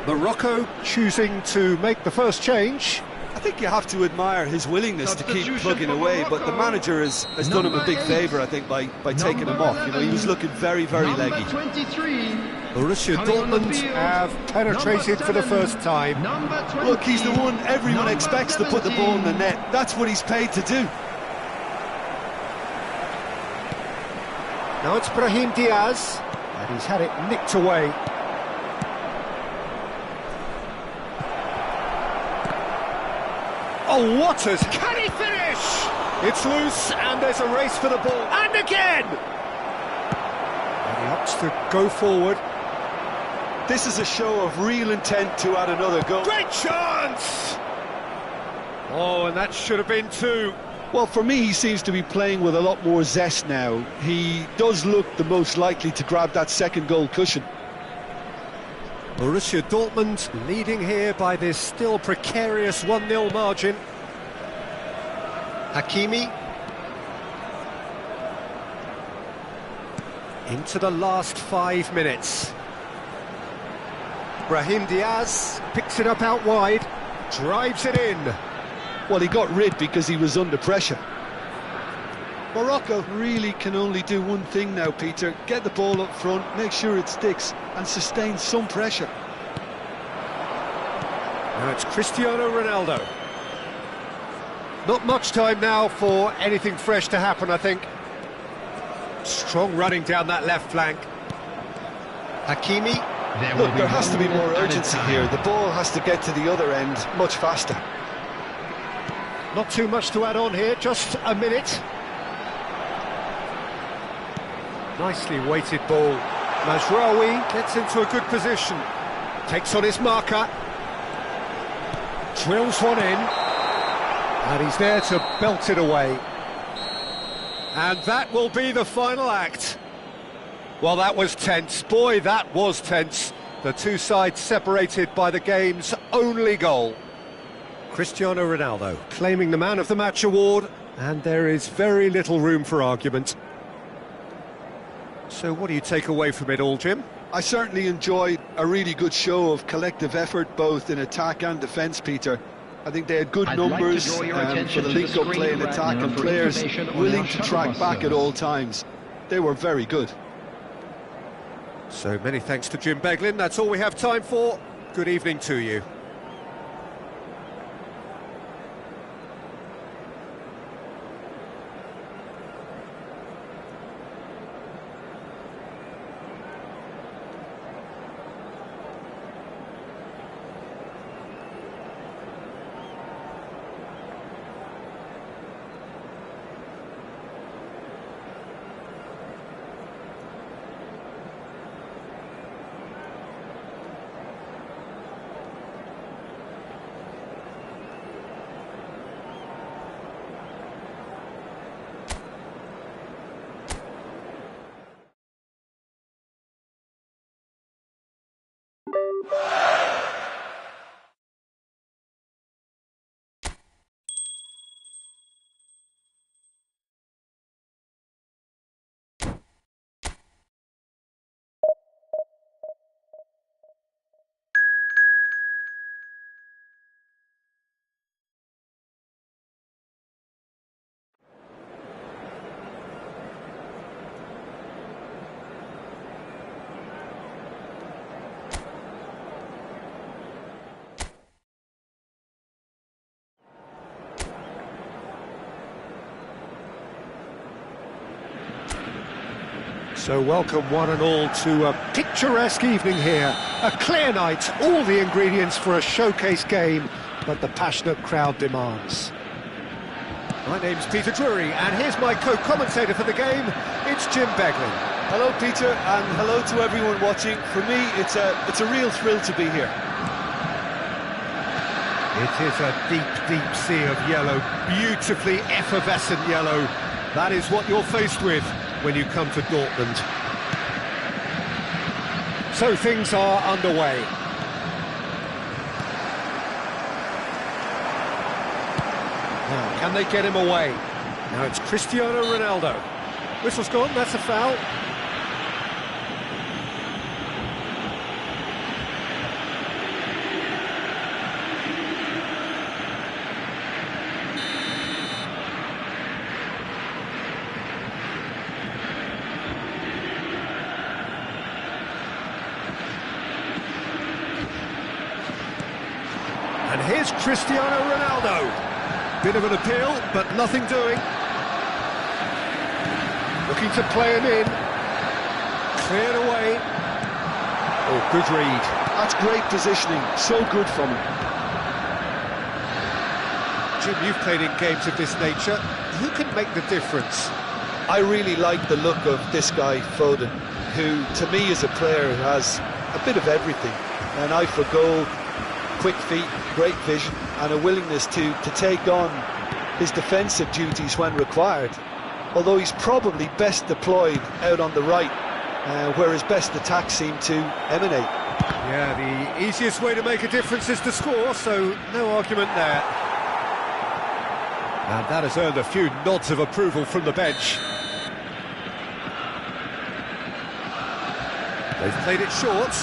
Morocco choosing to make the first change. I think you have to admire his willingness to keep plugging away, but the manager has done him a big favour, I think, by taking him off. You know, he was looking very, very leggy. Number 23. Borussia Dortmund have penetrated for the first time. Number 20. Look, he's the one everyone expects to put the ball in the net. That's what he's paid to do. Now it's Brahim Diaz, and he's had it nicked away. Oh, can he finish? It's loose, and there's a race for the ball. And again! And he opts to go forward. This is a show of real intent to add another goal. Great chance! Oh, and that should have been two. Well, for me, he seems to be playing with a lot more zest now. He does look the most likely to grab that second goal cushion. Borussia Dortmund leading here by this still precarious 1-0 margin. Hakimi. Into the last 5 minutes. Brahim Diaz picks it up out wide, drives it in. Well, he got rid because he was under pressure. Morocco really can only do one thing now, Peter. Get the ball up front, make sure it sticks, and sustain some pressure. Now it's Cristiano Ronaldo. Not much time now for anything fresh to happen, I think. Strong running down that left flank. Hakimi. Look, there has to be more urgency here. The ball has to get to the other end much faster. Not too much to add on here, just a minute. Nicely weighted ball. Mazraoui gets into a good position. Takes on his marker. Drills one in. And he's there to belt it away. And that will be the final act. Well, that was tense. Boy, that was tense. The two sides separated by the game's only goal. Cristiano Ronaldo claiming the Man of the Match award, and there is very little room for argument. So what do you take away from it all, Jim? I certainly enjoyed a really good show of collective effort, both in attack and defence, Peter. I think they had good numbers for the link-up play in attack, and players willing to track back at all times. They were very good. So many thanks to Jim Beglin. That's all we have time for. Good evening to you. So welcome one and all to a picturesque evening here. A clear night, all the ingredients for a showcase game, but the passionate crowd demands. My name's Peter Drury, and here's my co-commentator for the game, it's Jim Beglin. Hello, Peter, and hello to everyone watching. For me, it's a real thrill to be here. It is a deep, deep sea of yellow, beautifully effervescent yellow. That is what you're faced with when you come to Dortmund. So things are underway. Now, can they get him away? Now it's Cristiano Ronaldo. Whistle's gone, that's a foul. And here's Cristiano Ronaldo. Bit of an appeal, but nothing doing. Looking to play him in. Cleared away. Oh, good read. That's great positioning. So good from him. Jim, you've played in games of this nature. who can make the difference? I really like the look of this guy, Foden, who to me is a player who has a bit of everything. An eye for goal, quick feet, great vision, and a willingness to take on his defensive duties when required. Although he's probably best deployed out on the right, where his best attacks seem to emanate. Yeah, the easiest way to make a difference is to score, so no argument there. And that has earned a few nods of approval from the bench. They've played it short.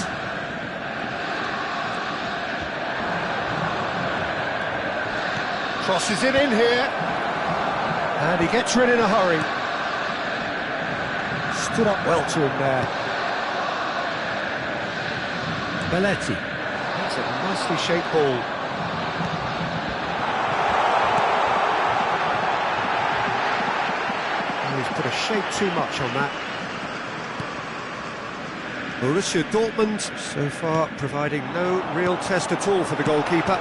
Crosses it in here. And he gets rid in a hurry. Stood up well to him there. Belletti. That's a nicely shaped ball. Oh, he's put a shade too much on that. Borussia Dortmund so far providing no real test at all for the goalkeeper.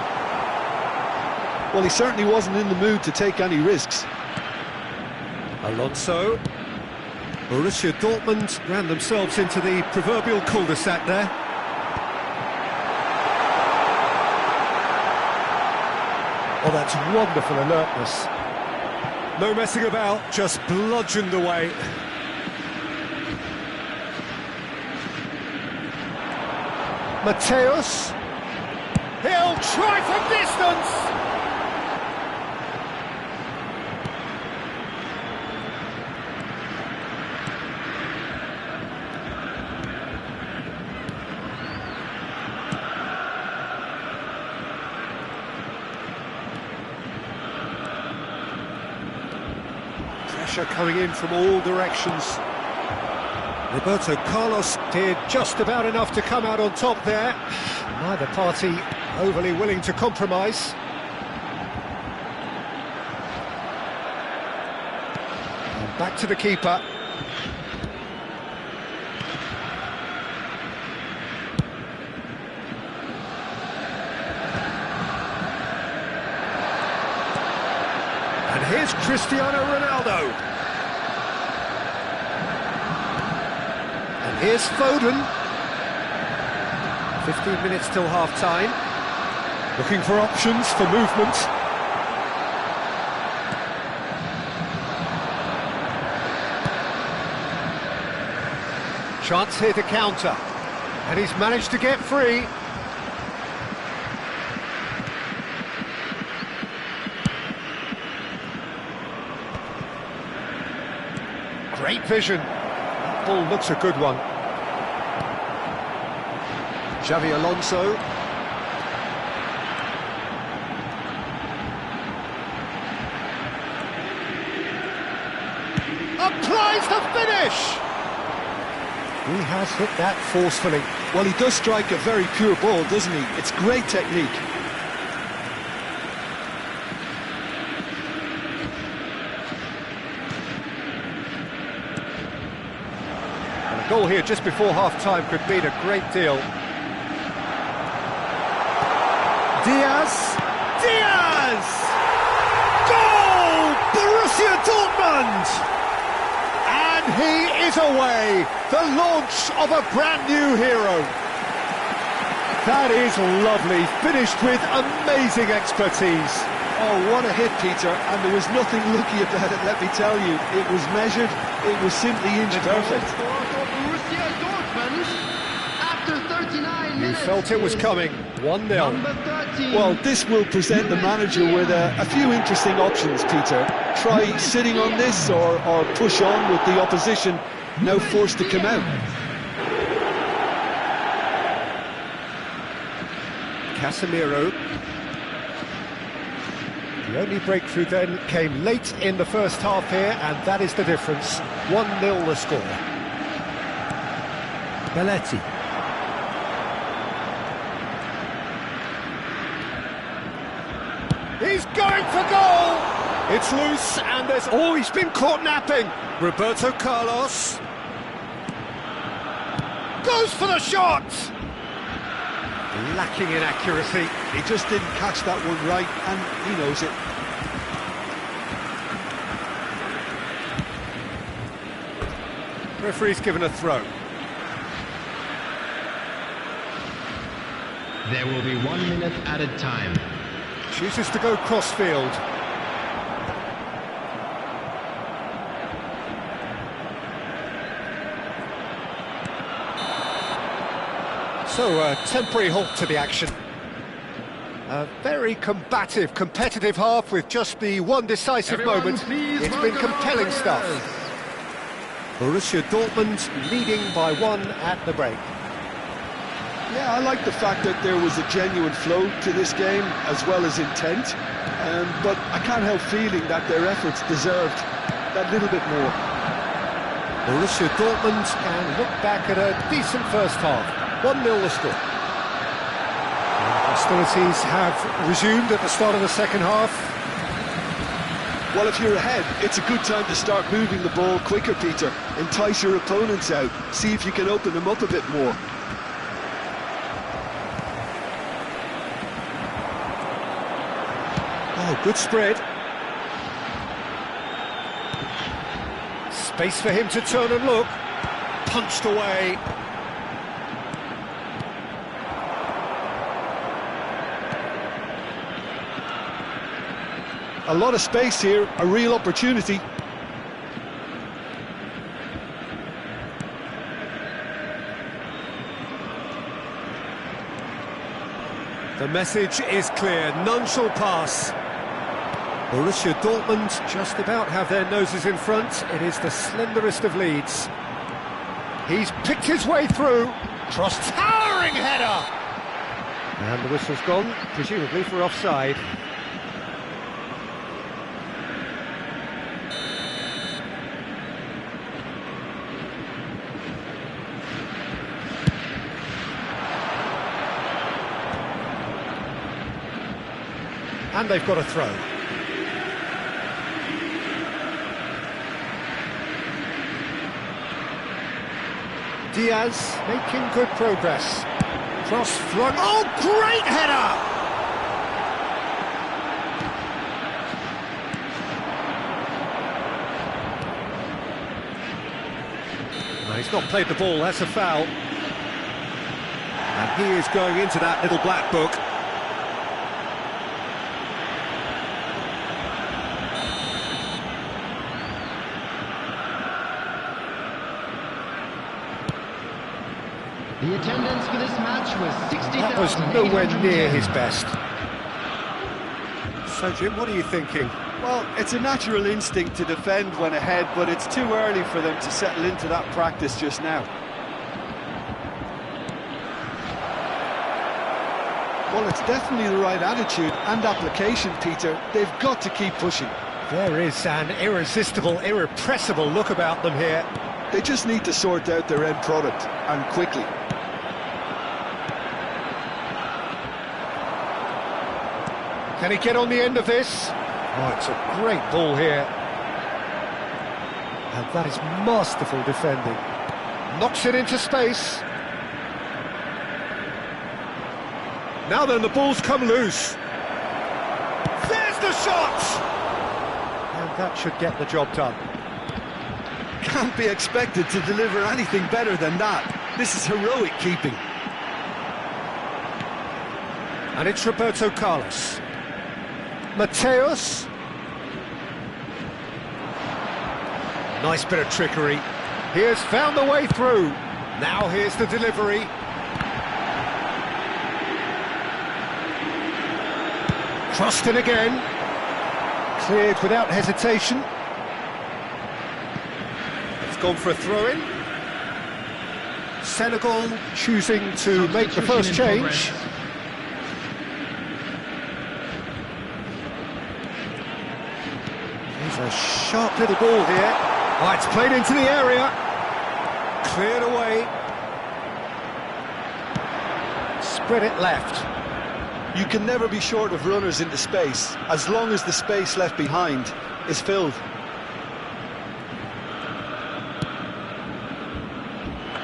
Well, he certainly wasn't in the mood to take any risks. Alonso. Borussia Dortmund ran themselves into the proverbial cul-de-sac there. Oh, that's wonderful alertness. No messing about, just bludgeoned away. Mateus. He'll try from distance. Pressure coming in from all directions. Roberto Carlos did just about enough to come out on top there. Neither party overly willing to compromise. And back to the keeper. And here's Cristiano Ronaldo. And here's Foden. 15 minutes till half-time. Looking for options for movement. Chance here to counter. And he's managed to get free. Great vision. That ball looks a good one. Xavi Alonso. Applies the finish! He has hit that forcefully. Well, he does strike a very pure ball, doesn't he? It's great technique. And a goal here just before half-time could mean a great deal. Diaz! Diaz! Goal! Borussia Dortmund! And he is away! The launch of a brand new hero. That is lovely, finished with amazing expertise. Oh, what a hit, Peter, and there was nothing lucky about it, let me tell you. It was measured, it was simply inch perfect. Borussia Dortmund after 39 You minutes. felt it was coming, 1-0. Number 13. Well, this will present the manager with a few interesting options, Peter. Try sitting on this or push on with the opposition now forced to come out. Casemiro. The only breakthrough then came late in the first half here, and that is the difference. 1-0 the score. Belletti. He's going for goal! It's loose, and there's... Oh, he's been caught napping! Roberto Carlos. Goes for the shot! Lacking in accuracy. He just didn't catch that one right, and he knows it. Referee's given a throw. There will be 1 minute added time. Chooses to go cross-field. So, a temporary halt to the action. A very combative, competitive half with just the one decisive moment. It's been compelling stuff. Borussia Dortmund leading by 1 at the break. Yeah, I like the fact that there was a genuine flow to this game as well as intent, but I can't help feeling that their efforts deserved that little bit more. Borussia Dortmund can look back at a decent first half. 1-0 the score. Hostilities have resumed at the start of the second half. Well, if you're ahead, it's a good time to start moving the ball quicker, Peter. Entice your opponents out. See if you can open them up a bit more. Oh, good spread. Space for him to turn and look. Punched away. A lot of space here, a real opportunity. The message is clear, none shall pass. Borussia Dortmund just about have their noses in front. It is the slenderest of leads. He's picked his way through. Cross, towering header! And the whistle's gone, presumably for offside. And they've got a throw. Diaz making good progress. Cross flung. Oh, great header! No, he's not played the ball, that's a foul. And he is going into that little black book. The attendance for this match was 60,000. That was nowhere near his best. So, Jim, what are you thinking? Well, it's a natural instinct to defend when ahead, but it's too early for them to settle into that practice just now. Well, it's definitely the right attitude and application, Peter. They've got to keep pushing. There is an irresistible, irrepressible look about them here. They just need to sort out their end product, and quickly. Can he get on the end of this? Oh, it's a great ball here. And that is masterful defending. Knocks it into space. Now then, the ball's come loose. There's the shot! And that should get the job done. Can't be expected to deliver anything better than that. This is heroic keeping. And it's Roberto Carlos. Mateus. Nice bit of trickery. He has found the way through. Now here's the delivery. Crossed in again. Cleared without hesitation. It's gone for a throw-in. Senegal choosing to make the first change. Here's a sharp little ball here. Oh, it's played into the area. Cleared away. Spread it left. You can never be short of runners into space, as long as the space left behind is filled.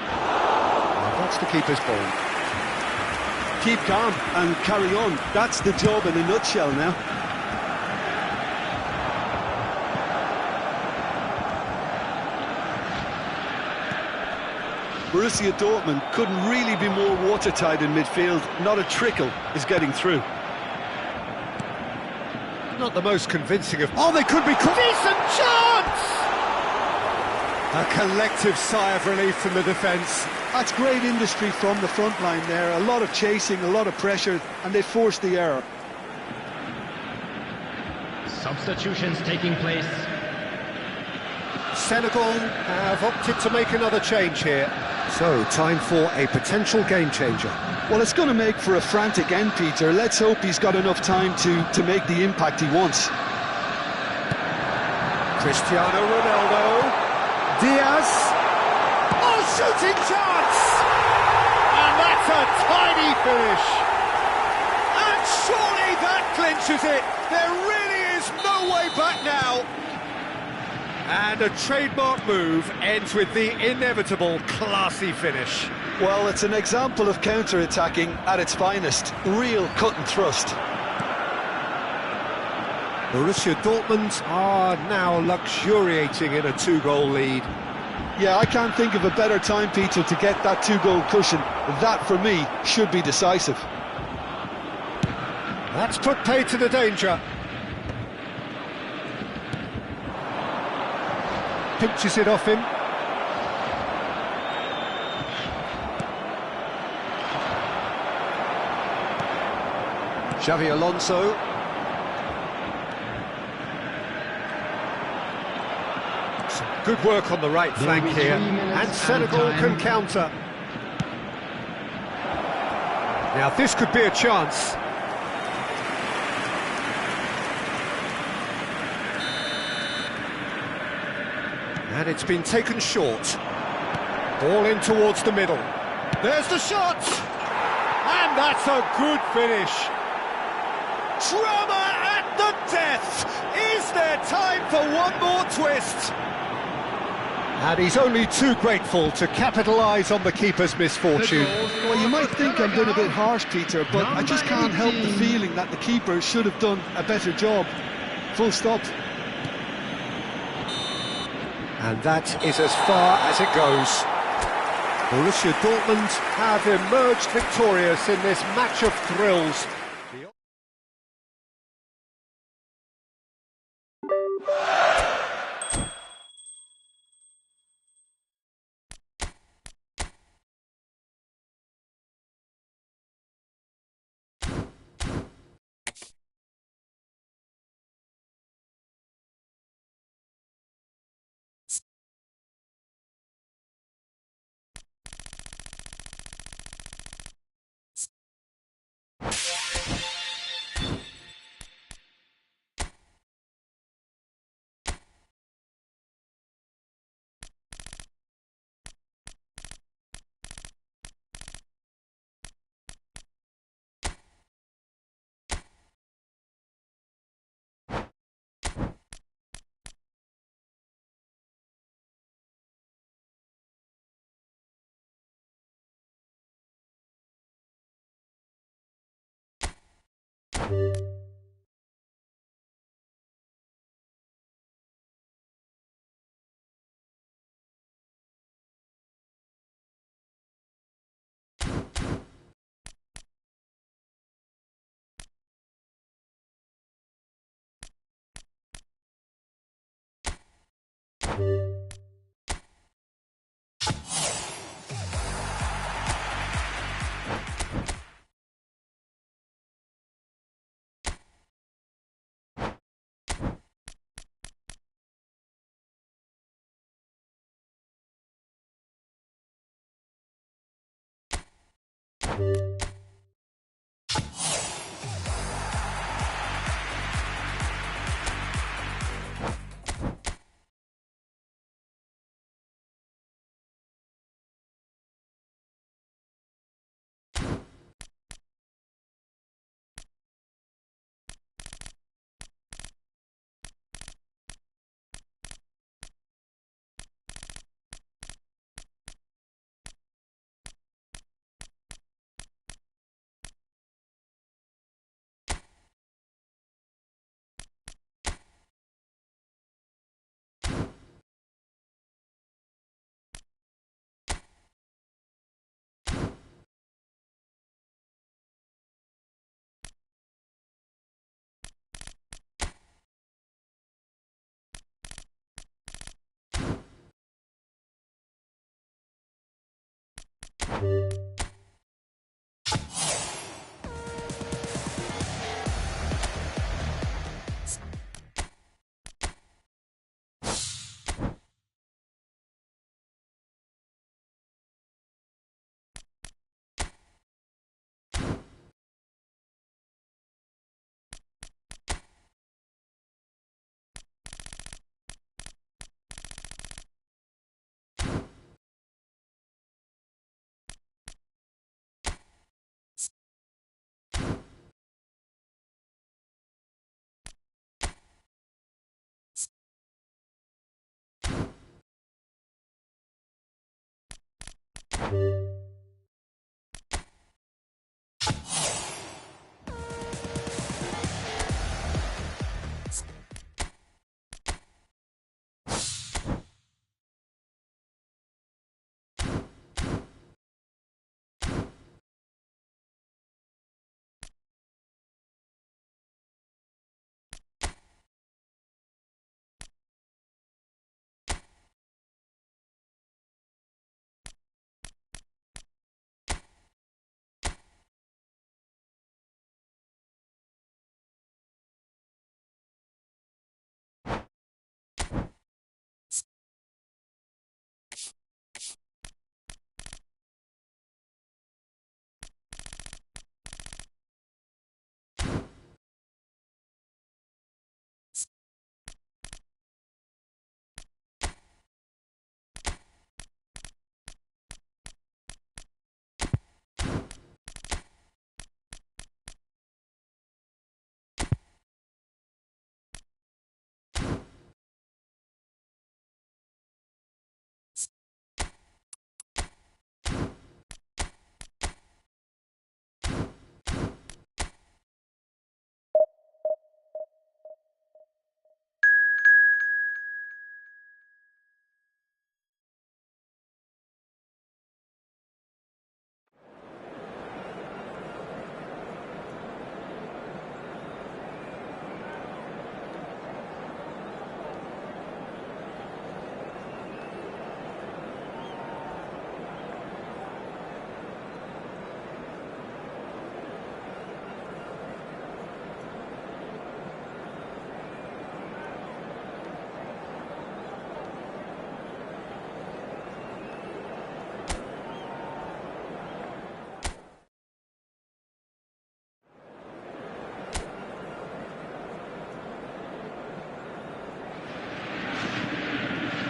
Well, that's the keeper's ball. Keep calm and carry on. That's the job in a nutshell now. Borussia Dortmund couldn't really be more watertight in midfield. Not a trickle is getting through. Not the most convincing of... Oh, they could be... Decent chance! A collective sigh of relief from the defence. That's great industry from the front line there. A lot of chasing, a lot of pressure, and they forced the error. Substitutions taking place. Senegal have opted to make another change here. So, time for a potential game changer. Well, it's going to make for a frantic end, Peter. Let's hope he's got enough time to make the impact he wants. Cristiano Ronaldo. Diaz. Oh, shooting chance! And that's a tiny finish. And surely that clinches it. There really is no way back now. And a trademark move ends with the inevitable classy finish. Well, it's an example of counter-attacking at its finest. Real cut and thrust. Borussia Dortmund are now luxuriating in a 2-goal lead. Yeah, I can't think of a better time, Peter, to get that 2-goal cushion. That, for me, should be decisive. That's put paid to the danger. Pinches it off him. Xavi Alonso. Some good work on the right flank here, and Senegal can counter. Now this could be a chance. And it's been taken short. Ball in towards the middle. There's the shot! And that's a good finish. Drama at the death! Is there time for one more twist? And he's only too grateful to capitalise on the keeper's misfortune. Well, you might think I'm being a bit harsh, Peter, but I just can't help the feeling that the keeper should have done a better job. Full stop. And that is as far as it goes. Borussia Dortmund have emerged victorious in this match of thrills.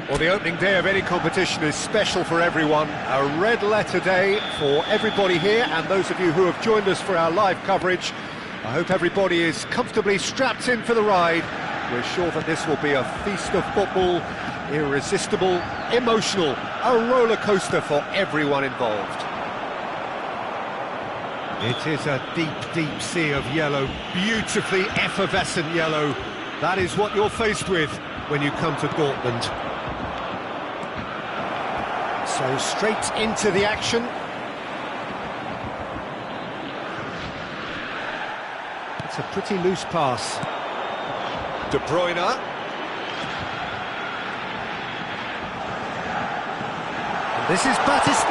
Well, the opening day of any competition is special for everyone. A red letter day for everybody here and those of you who have joined us for our live coverage. I hope everybody is comfortably strapped in for the ride. We're sure that this will be a feast of football, irresistible, emotional, a roller coaster for everyone involved. It is a deep, deep sea of yellow, beautifully effervescent yellow. That is what you're faced with when you come to Dortmund. So straight into the action. It's a pretty loose pass. De Bruyne. And this is Batistuta!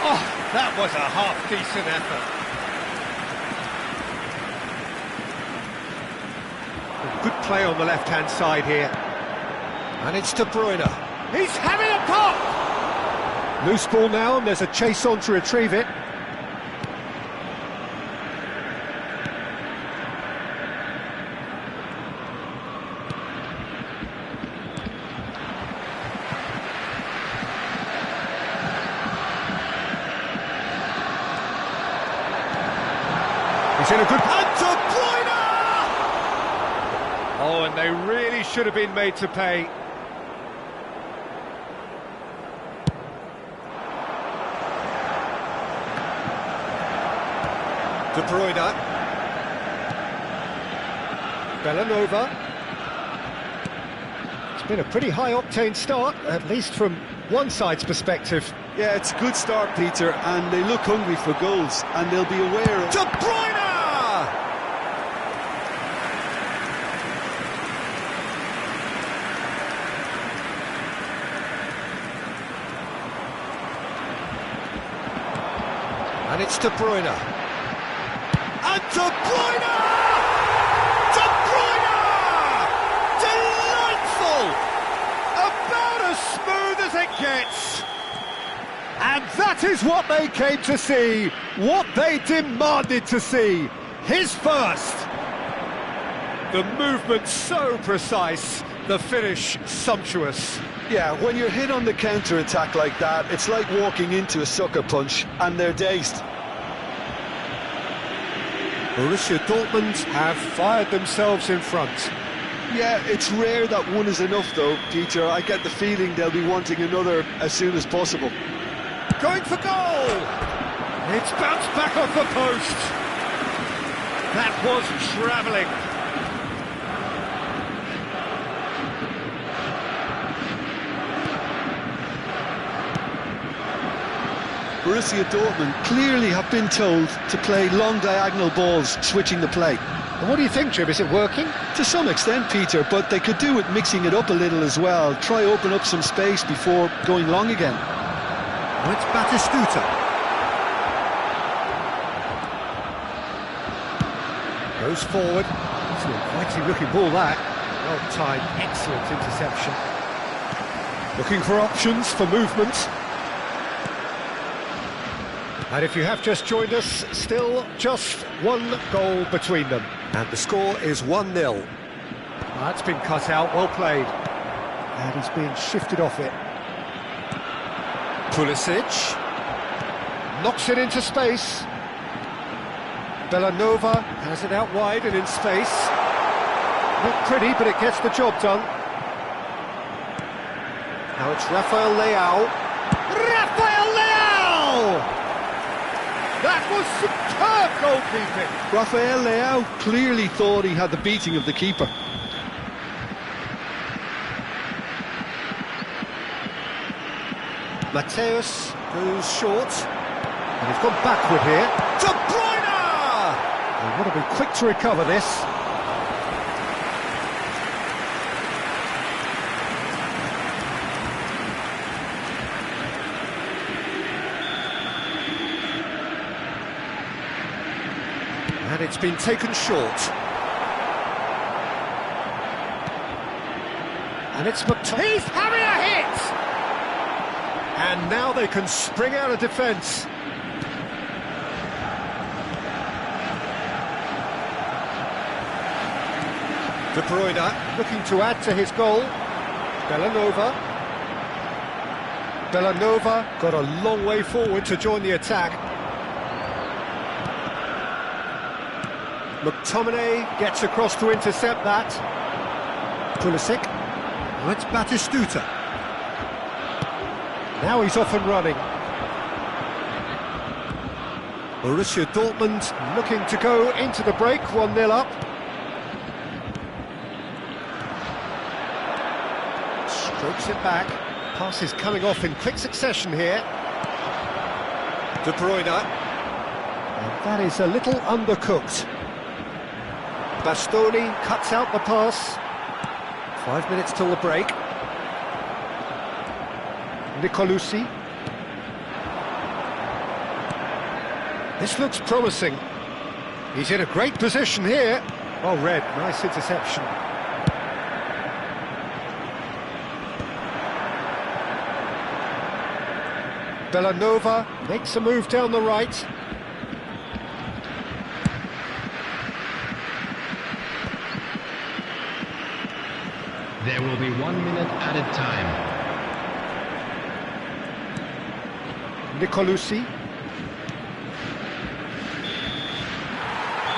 Oh, that was a half-decent effort. Good play on the left-hand side here. And it's De Bruyne. He's having a pop! Loose ball now, and there's a chase on to retrieve it. He's in a good... And De Bruyne! Oh, and they really should have been made to pay. De Bruyne. Bellanova. It's been a pretty high-octane start, at least from one side's perspective. Yeah, it's a good start, Peter, and they look hungry for goals, and they'll be aware of... De Bruyne! And it's De Bruyne. And De Bruyne! De Bruyne! Delightful! About as smooth as it gets. And that is what they came to see, what they demanded to see. His first. The movement so precise, the finish sumptuous. Yeah, when you're hit on the counter-attack like that, it's like walking into a sucker punch, and they're dazed. Borussia Dortmund have fired themselves in front. Yeah, it's rare that one is enough though, Peter. I get the feeling they'll be wanting another as soon as possible. Going for goal! It's bounced back off the post. That was travelling. Borussia Dortmund clearly have been told to play long diagonal balls, switching the play. And what do you think, Jim? Is it working? To some extent, Peter, but they could do it mixing it up a little as well. Try open up some space before going long again. Oh, it's Batistuta. Goes forward. It's an inviting looking ball, that. Well timed, excellent interception. Looking for options for movement. And if you have just joined us, still just one goal between them. And the score is 1-0. That's been cut out, well played. And he's being shifted off it. Pulisic. Knocks it into space. Bellanova has it out wide and in space. Not pretty, but it gets the job done. Now it's Rafael Leao. Rafael Leao! That was superb goalkeeping. Rafael Leao clearly thought he had the beating of the keeper. Mateus goes short. And he's gone backward here. De Bruyne! They want to be quick to recover this. And it's been taken short. And it's McTominay. He's having a hit! And now they can spring out of defence. De Bruyne looking to add to his goal. Bellanova. Bellanova got a long way forward to join the attack. McTominay gets across to intercept that. Pulisic. Oh, it's Batistuta. Now he's off and running. Borussia Dortmund looking to go into the break, 1-0 up. Strokes it back. Pass is coming off in quick succession here. De Bruyne. And that is a little undercooked. Bastoni cuts out the pass. 5 minutes till the break. Nicolucci. This looks promising. He's in a great position here. Oh, Red, nice interception. Bellanova makes a move down the right. There will be 1 minute added time. Nicolucci.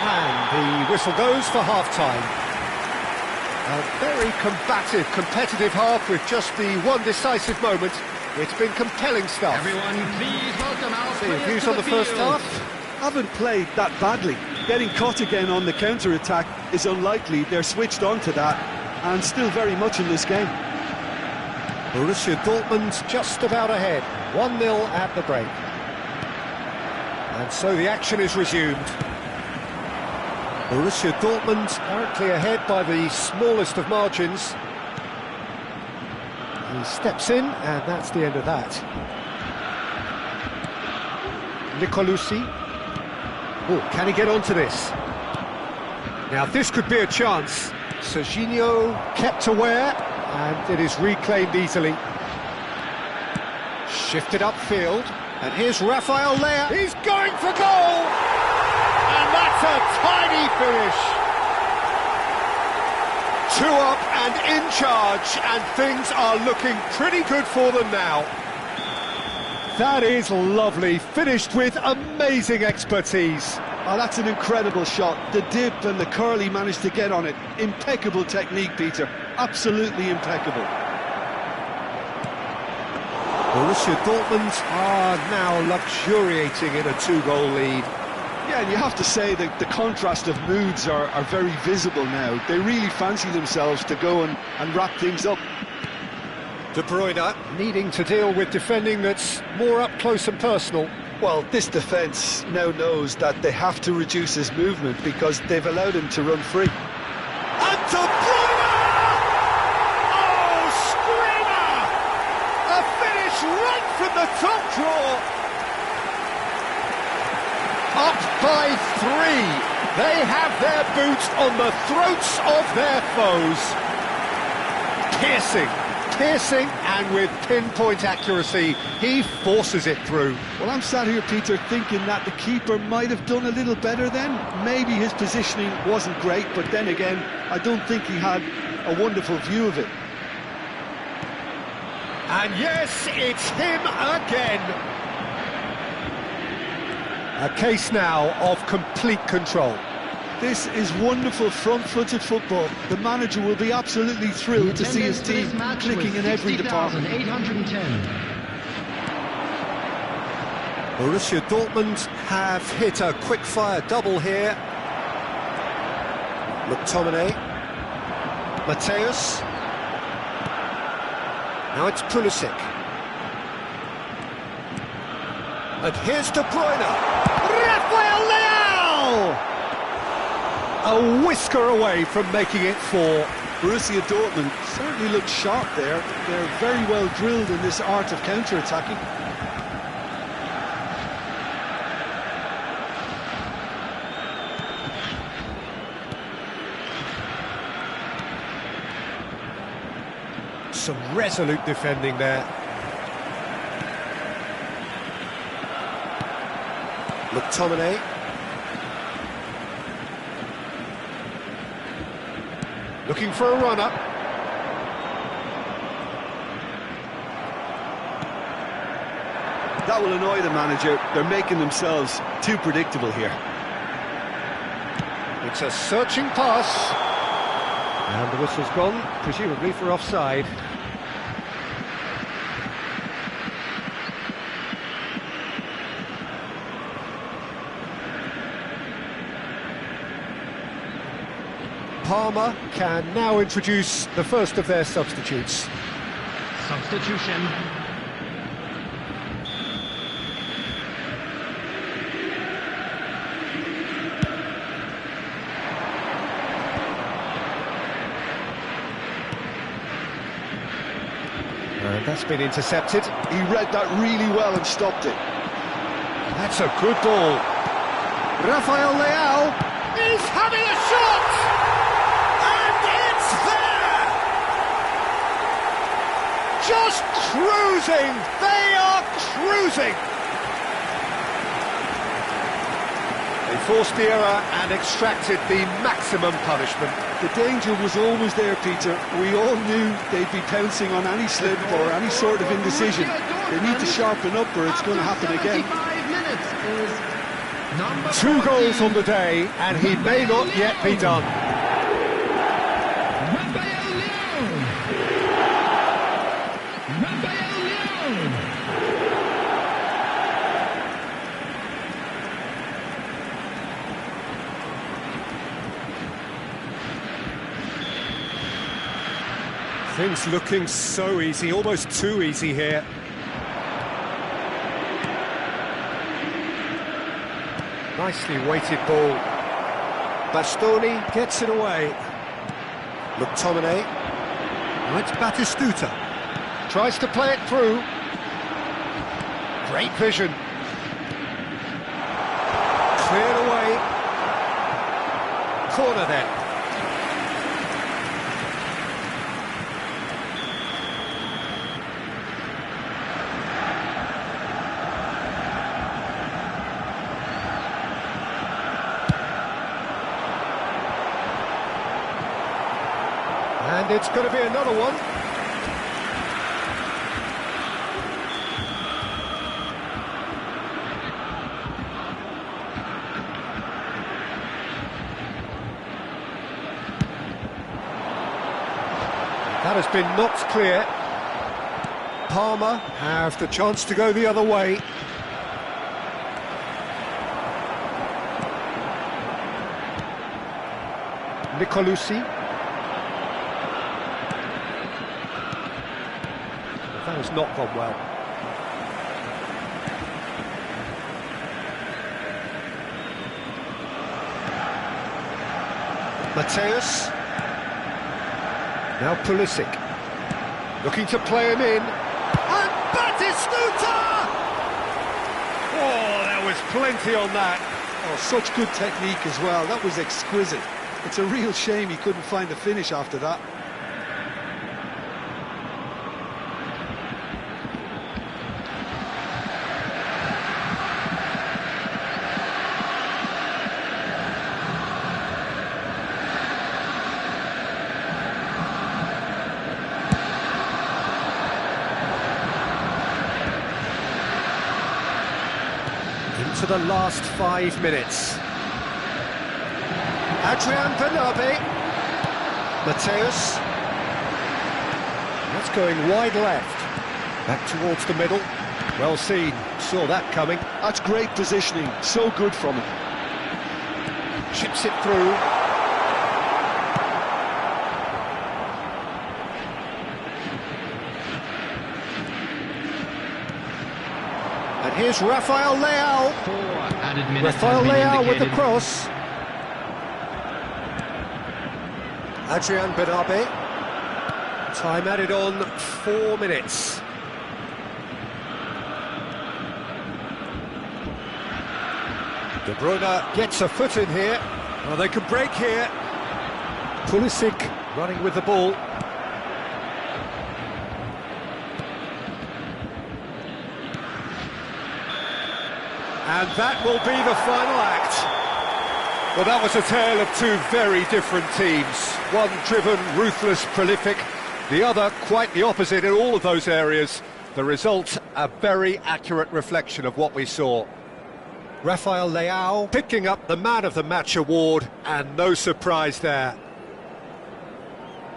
And the whistle goes for half-time. A very combative, competitive half with just the one decisive moment. It's been compelling stuff. Everyone, please welcome our See, players views to on the first field. half. Haven't played that badly. Getting caught again on the counter-attack is unlikely. They're switched on to that and still very much in this game. Borussia Dortmund just about ahead. 1-0 at the break. And so the action is resumed. Borussia Dortmund currently ahead by the smallest of margins. He steps in, and that's the end of that. Nicolucci. Oh, can he get onto this? Now this could be a chance. Serginho kept aware, and it is reclaimed easily. Shifted upfield, and here's Rafael Leao. He's going for goal! And that's a tiny finish. 2 up and in charge, and things are looking pretty good for them now. That is lovely, finished with amazing expertise. Oh, that's an incredible shot. The dip and the curl he managed to get on it. Impeccable technique, Peter. Absolutely impeccable. Borussia Dortmund are now luxuriating in a 2-goal lead. Yeah, and you have to say that the contrast of moods are very visible now. They really fancy themselves to go and wrap things up. De Bruyne needing to deal with defending that's more up close and personal. Well, this defence now knows that they have to reduce his movement because they've allowed him to run free. And De Bruyne! Oh, screamer! A finish right from the top draw. Up by 3. They have their boots on the throats of their foes. Piercing, and with pinpoint accuracy, he forces it through. Well, I'm sat here, Peter, thinking that the keeper might have done a little better then. Maybe his positioning wasn't great, but then again, I don't think he had a wonderful view of it. And yes, it's him again. A case now of complete control. This is wonderful front-footed football. The manager will be absolutely thrilled to see his team clicking in every department. 810. Borussia Dortmund have hit a quick-fire double here. McTominay. Mateus. Now it's Pulisic. And here's De Bruyne. Rafael Leao! A whisker away from making it 4. Borussia Dortmund certainly look sharp there. They're very well drilled in this art of counter-attacking. Some resolute defending there. McTominay. Looking for a run-up. That will annoy the manager. They're making themselves too predictable here. It's a searching pass. And the whistle's gone, presumably for offside. Palmer can now introduce the first of their substitutes. Substitution. And that's been intercepted. He read that really well and stopped it. That's a good ball. Rafael Leao is having a shot! And it's there! Just cruising! They are cruising! They forced the error and extracted the maximum punishment. The danger was always there, Peter. We all knew they'd be pouncing on any slip or any sort of indecision. They need to sharpen up or it's going to happen again. 2 goals on the day, and he may not yet be done. Things looking so easy, almost too easy here. Nicely weighted ball. Bastoni gets it away. McTominay. Now it's Batistuta. Tries to play it through. Great vision. Cleared away. Corner then. And it's going to be another one. That has been knocked clear. Palmer have the chance to go the other way. Nicolucci. That has not gone well. Mateus. Now Pulisic. Looking to play him in. And Batistuta! Oh, there was plenty on that. Oh, such good technique as well. That was exquisite. It's a real shame he couldn't find the finish after that. Into the last 5 minutes. Adrian Bernabé. Mateus. That's going wide left. Back towards the middle. Well seen. Saw that coming. That's great positioning. So good from him. Chips it through. And here's Rafael Leao. Rafael Leao with the cross. Adrian Bernabé. Time added on 4 minutes. De Bruyne gets a foot in here. Well, they can break here. Pulisic running with the ball. And that will be the final act. Well, that was a tale of two very different teams. One driven, ruthless, prolific. The other quite the opposite in all of those areas. The result, a very accurate reflection of what we saw. Rafael Leao picking up the Man of the Match award, and no surprise there.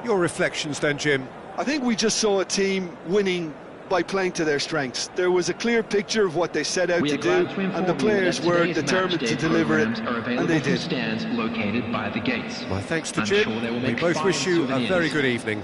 Your reflections then, Jim? I think we just saw a team winning by playing to their strengths. There was a clear picture of what they set out to do, and the players were determined to deliver it, and they did. Stands located by the gates. My thanks to Jim. We both wish you a very good evening.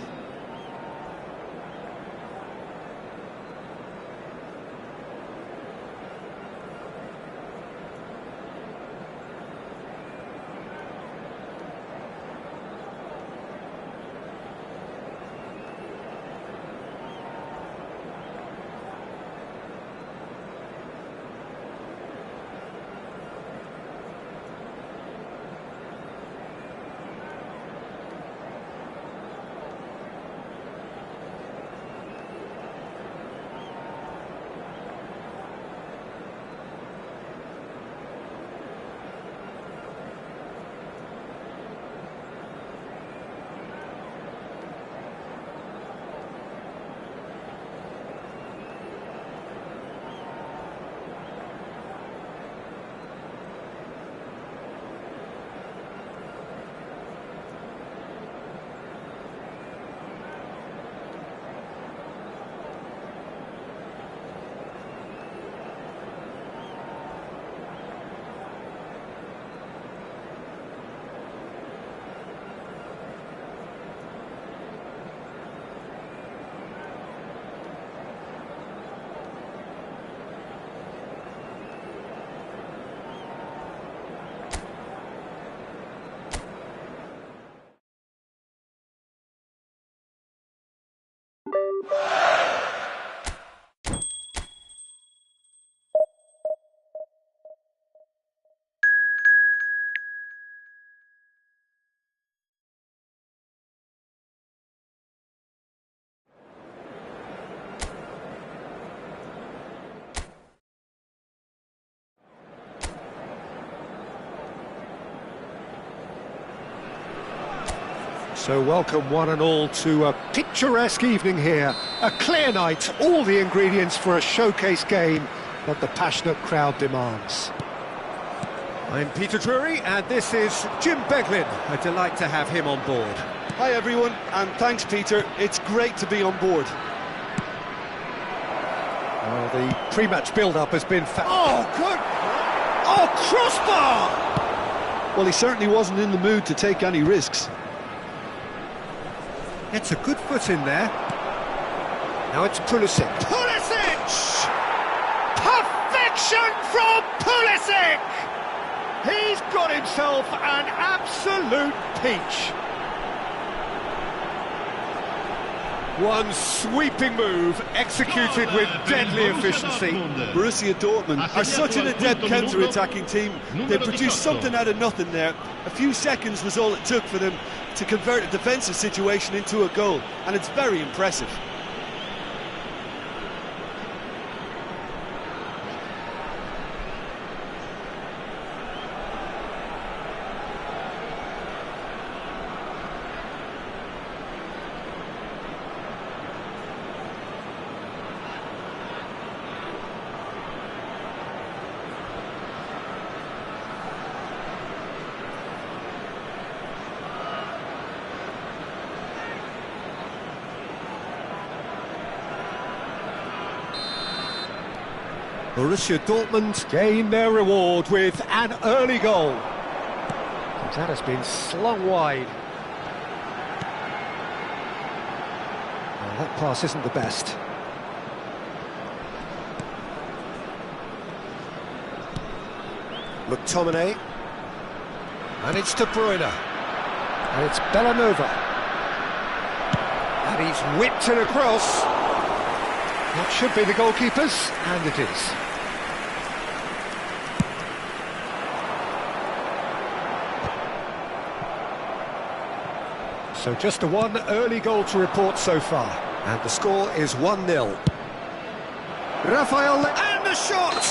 So welcome one and all to a picturesque evening here. A clear night, all the ingredients for a showcase game that the passionate crowd demands. I'm Peter Drury and this is Jim Beglin. A delight to have him on board. Hi everyone, and thanks Peter, it's great to be on board. Well, the pre-match build-up has been oh, good! Oh, crossbar! Well, he certainly wasn't in the mood to take any risks. It's a good foot in there. Now it's Pulisic. Pulisic! Perfection from Pulisic! He's got himself an absolute peach. One sweeping move, executed with deadly efficiency. Borussia Dortmund are such an adept counter-attacking team. They produced something out of nothing there. A few seconds was all it took for them to convert a defensive situation into a goal, and it's very impressive. Borussia Dortmund gain their reward with an early goal. That has been slung wide. Well, that pass isn't the best. McTominay. And it's De Bruyne. And it's Bellanova. And he's whipped it across. That should be the goalkeeper's, and it is. So just the one early goal to report so far, and the score is 1-0. Rafael, and the shot!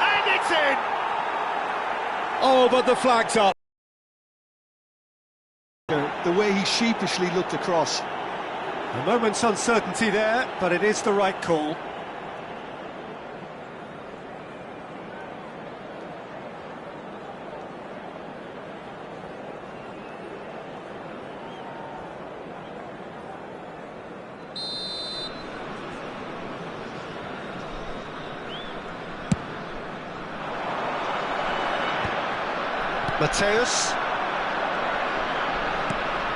And it's in! Oh, but the flag's up. The way he sheepishly looked across. A moment's uncertainty there, but it is the right call. Mateus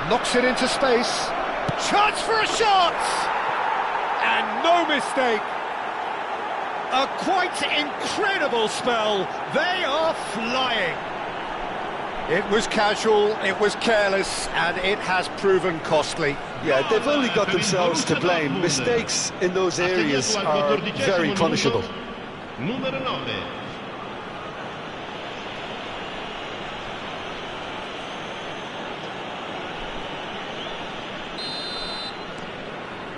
knocks it into space. Chance for a shot! And no mistake. A quite incredible spell. They are flying. It was casual, it was careless, and it has proven costly. Yeah, they've only got themselves to blame. Mistakes in those areas are very punishable. Numero 9.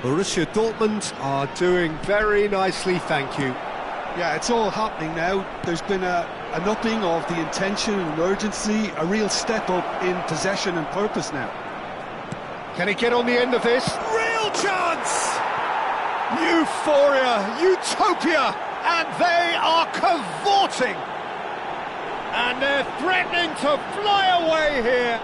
Borussia Dortmund are doing very nicely, thank you. Yeah, it's all happening now. There's been an upping of the intention and urgency, a real step up in possession and purpose now. Can he get on the end of this? Real chance! Euphoria, utopia, and they are cavorting. And they're threatening to fly away here.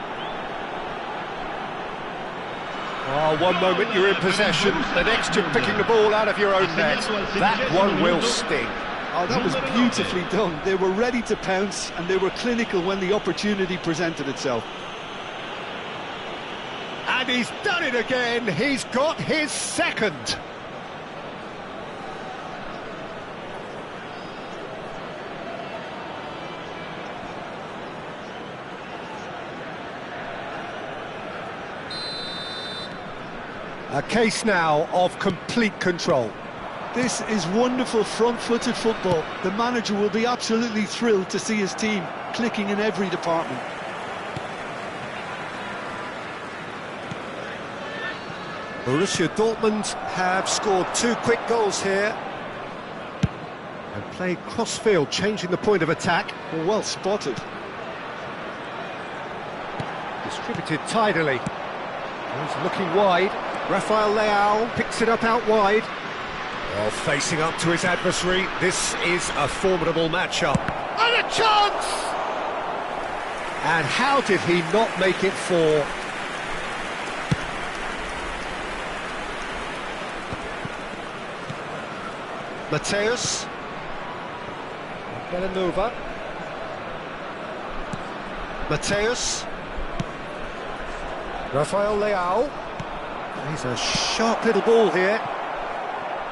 Oh, one moment you're in possession, the next you're picking the ball out of your own net. That one will sting. Oh, that was beautifully done. They were ready to pounce, and they were clinical when the opportunity presented itself. And he's done it again. He's got his second. A case now of complete control. This is wonderful front-footed football. The manager will be absolutely thrilled to see his team clicking in every department. Borussia Dortmund have scored 2 quick goals here. And played cross-field, changing the point of attack. Well spotted. Distributed tidily. He's looking wide. Rafael Leao picks it up out wide. Well, facing up to his adversary, this is a formidable matchup. And a chance! And how did he not make it four? Mateus. Belanova. Mateus. Rafael Leao. He's a sharp little ball here.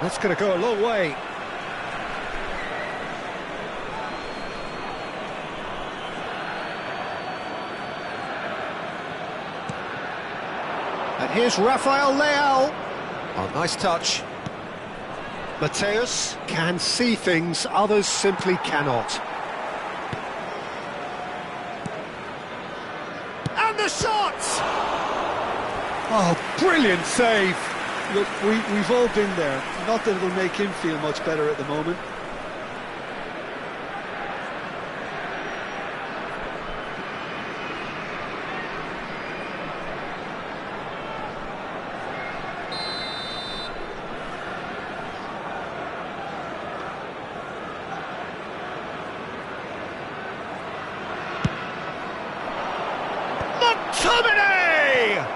That's going to go a long way. And here's Rafael Leao. Oh, nice touch. Mateus can see things others simply cannot. And the shot! Oh, brilliant save! Look, we've all been there. Not that it'll make him feel much better at the moment. McTominay!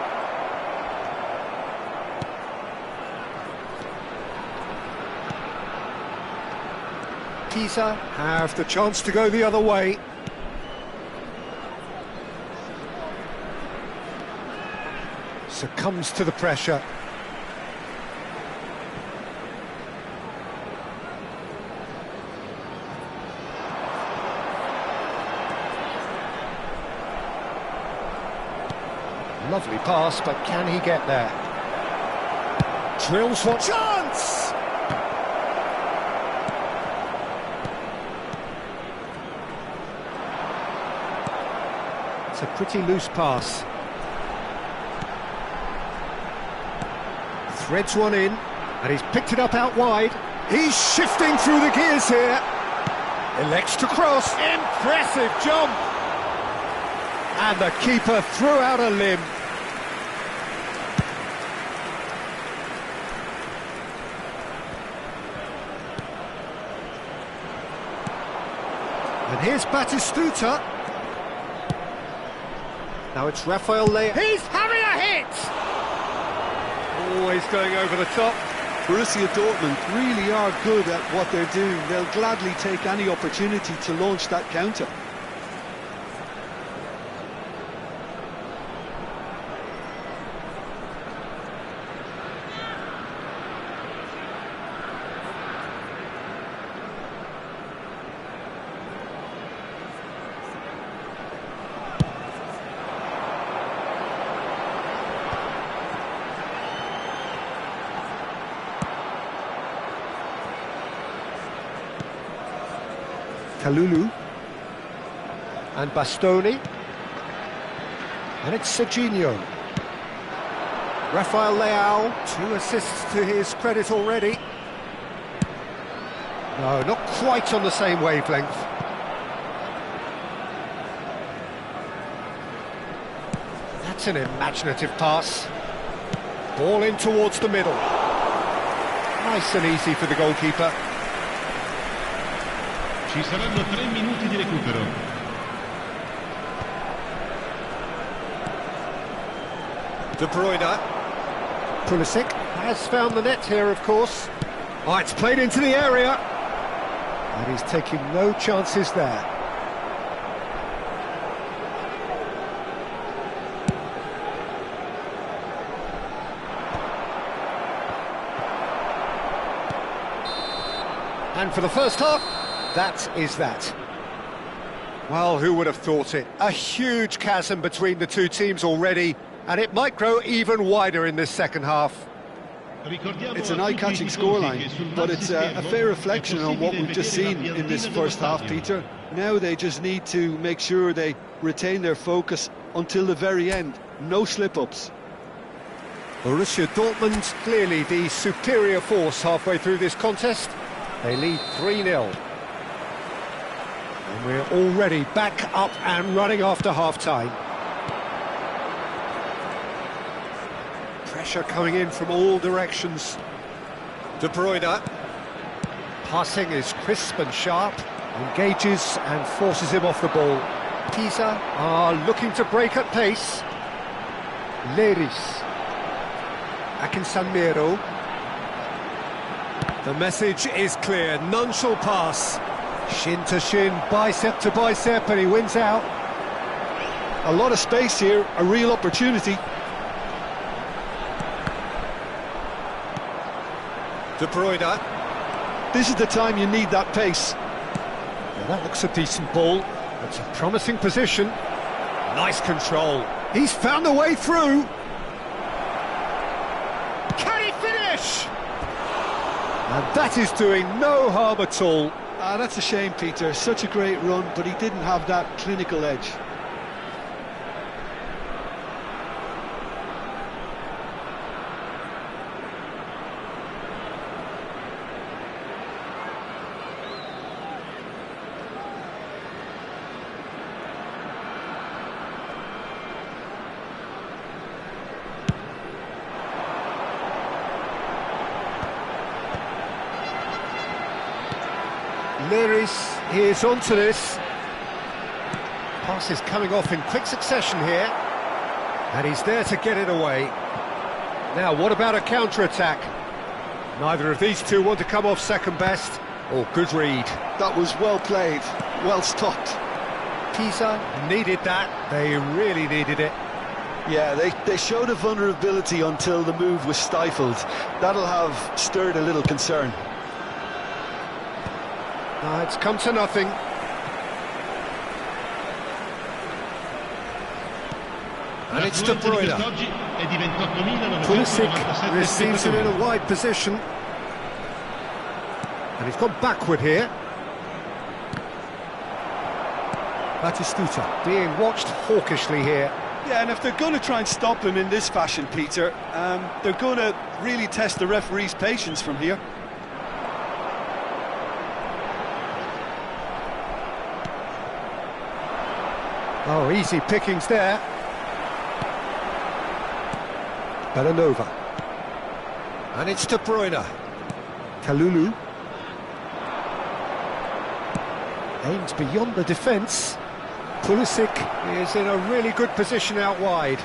Pisa have the chance to go the other way. Succumbs to the pressure. Lovely pass, but can he get there? Drills what chance! It's a pretty loose pass. Threads one in, and he's picked it up out wide. He's shifting through the gears here. Elects to cross. Impressive jump! And the keeper threw out a limb. And here's Batistuta. Now it's Rafael Leao. He's having a hit! Always going over the top. Borussia Dortmund really are good at what they're doing. They'll gladly take any opportunity to launch that counter. Kalulu and Bastoni, and it's Serginho. Rafael Leao, 2 assists to his credit already. No, not quite on the same wavelength. That's an imaginative pass. Ball in towards the middle. Nice and easy for the goalkeeper. Ci saranno 3 minuti di recupero. De Bruyne. Pulisic has found the net here, of course. Oh, it's played into the area. And he's taking no chances there. And for the first half, that is that. Well, who would have thought it? A huge chasm between the two teams already, and it might grow even wider in this second half. It's an eye-catching scoreline, but it's a fair reflection on what we've just seen in this first half, Peter. Now they just need to make sure they retain their focus until the very end. No slip-ups. Borussia Dortmund, clearly the superior force halfway through this contest. They lead 3-0. And we're already back up and running after half-time. Pressure coming in from all directions. De Bruyne. Passing is crisp and sharp. Engages and forces him off the ball. Pisa are looking to break at pace. Leris. Akinsanmiro. The message is clear, none shall pass. Shin to shin, bicep to bicep, and he wins out. A lot of space here, a real opportunity. De Bruyne. This is the time you need that pace. Well, that looks a decent ball. It's a promising position. Nice control. He's found a way through. Can he finish? And that is doing no harm at all. That's a shame, Peter. Such a great run, but he didn't have that clinical edge. Leris is onto this. Pass is coming off in quick succession here. And he's there to get it away. Now, what about a counter-attack? Neither of these two want to come off second best. Oh, good read. That was well played, well stopped. Pisa needed that. They really needed it. Yeah, they showed a vulnerability until the move was stifled. That'll have stirred a little concern. It's come to nothing. And it's De Bruyne. Pulisic receives him in a wide position. And he's gone backward here. Batistuta being watched hawkishly here. Yeah, and if they're going to try and stop him in this fashion, Peter, they're going to really test the referee's patience from here. Oh, easy pickings there. Belanova. And it's De Bruyne. Kalulu. Aims beyond the defence. Pulisic is in a really good position out wide.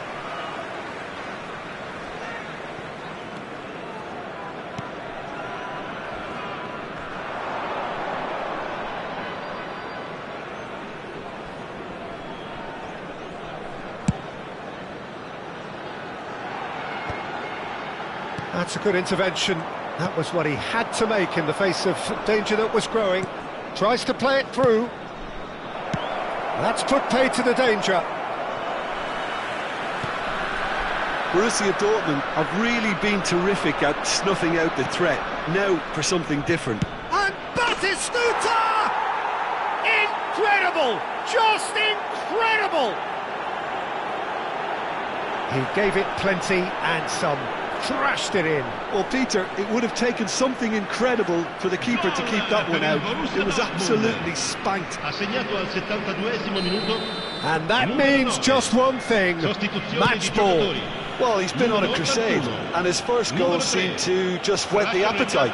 That's a good intervention. That was what he had to make in the face of danger that was growing. Tries to play it through. That's put paid to the danger. Borussia Dortmund have really been terrific at snuffing out the threat. Now for something different. And Batistuta! Incredible! Just incredible! He gave it plenty and some. Thrashed it in. Well, Peter, it would have taken something incredible for the keeper to keep that one out. It was absolutely spanked. And that means just one thing, match ball. Well, he's been on a crusade, and his first goal seemed to just whet the appetite.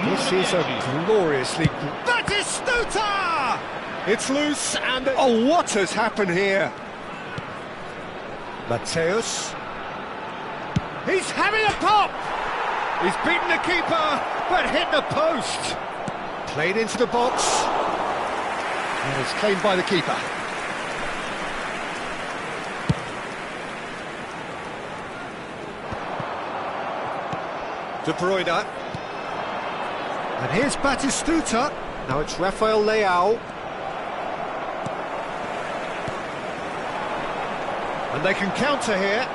This is a gloriously... Batistuta! It's loose, and... Oh, what has happened here? Mateus. He's having a pop! He's beaten the keeper, but hit the post. Played into the box. And it's claimed by the keeper. De Bruyne. And here's Batistuta. Now it's Rafael Leao. And they can counter here.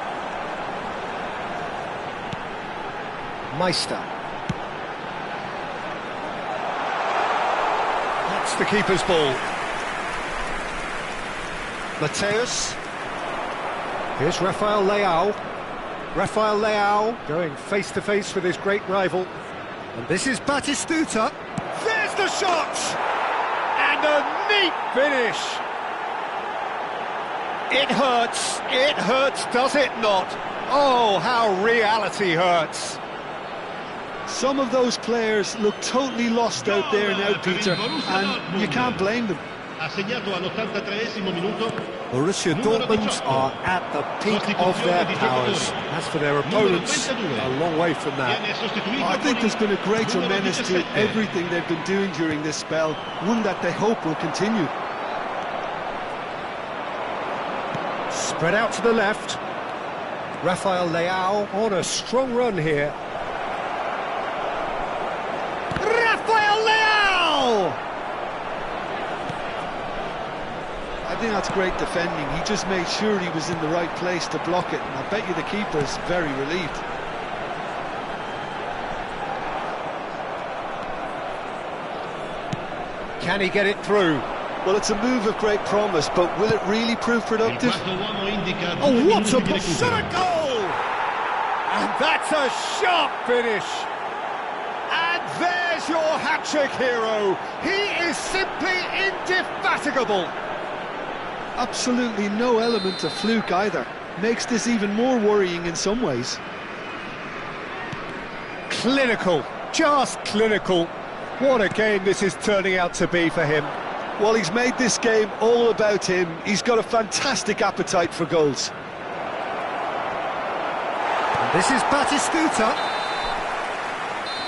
Meister. That's the keeper's ball. Mateus. Here's Rafael Leao. Rafael Leao going face-to-face with his great rival. And this is Batistuta. There's the shot! And a neat finish! It hurts, does it not? Oh, how reality hurts. Some of those players look totally lost out there now, Peter, and you can't blame them. Borussia Dortmund are at the peak of their powers. As for their opponents, a long way from that. I think there's been a greater menace to everything they've been doing during this spell, one that they hope will continue. Spread out to the left. Rafael Leao on a strong run here. Rafael Leao! I think that's great defending. He just made sure he was in the right place to block it, and I bet you the keeper's very relieved. Can he get it through? Well, it's a move of great promise, but will it really prove productive? Oh, what a shot, a goal! And that's a sharp finish. And there's your hat-trick hero. He is simply indefatigable. Absolutely no element of fluke either. Makes this even more worrying in some ways. Clinical, just clinical. What a game this is turning out to be for him. Well, he's made this game all about him. He's got a fantastic appetite for goals. And this is Batistuta.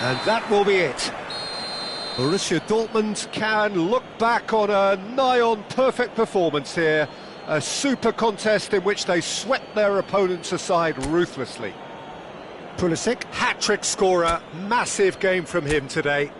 And that will be it. Borussia Dortmund can look back on a nigh-on perfect performance here. A super contest in which they swept their opponents aside ruthlessly. Pulisic, hat-trick scorer, massive game from him today.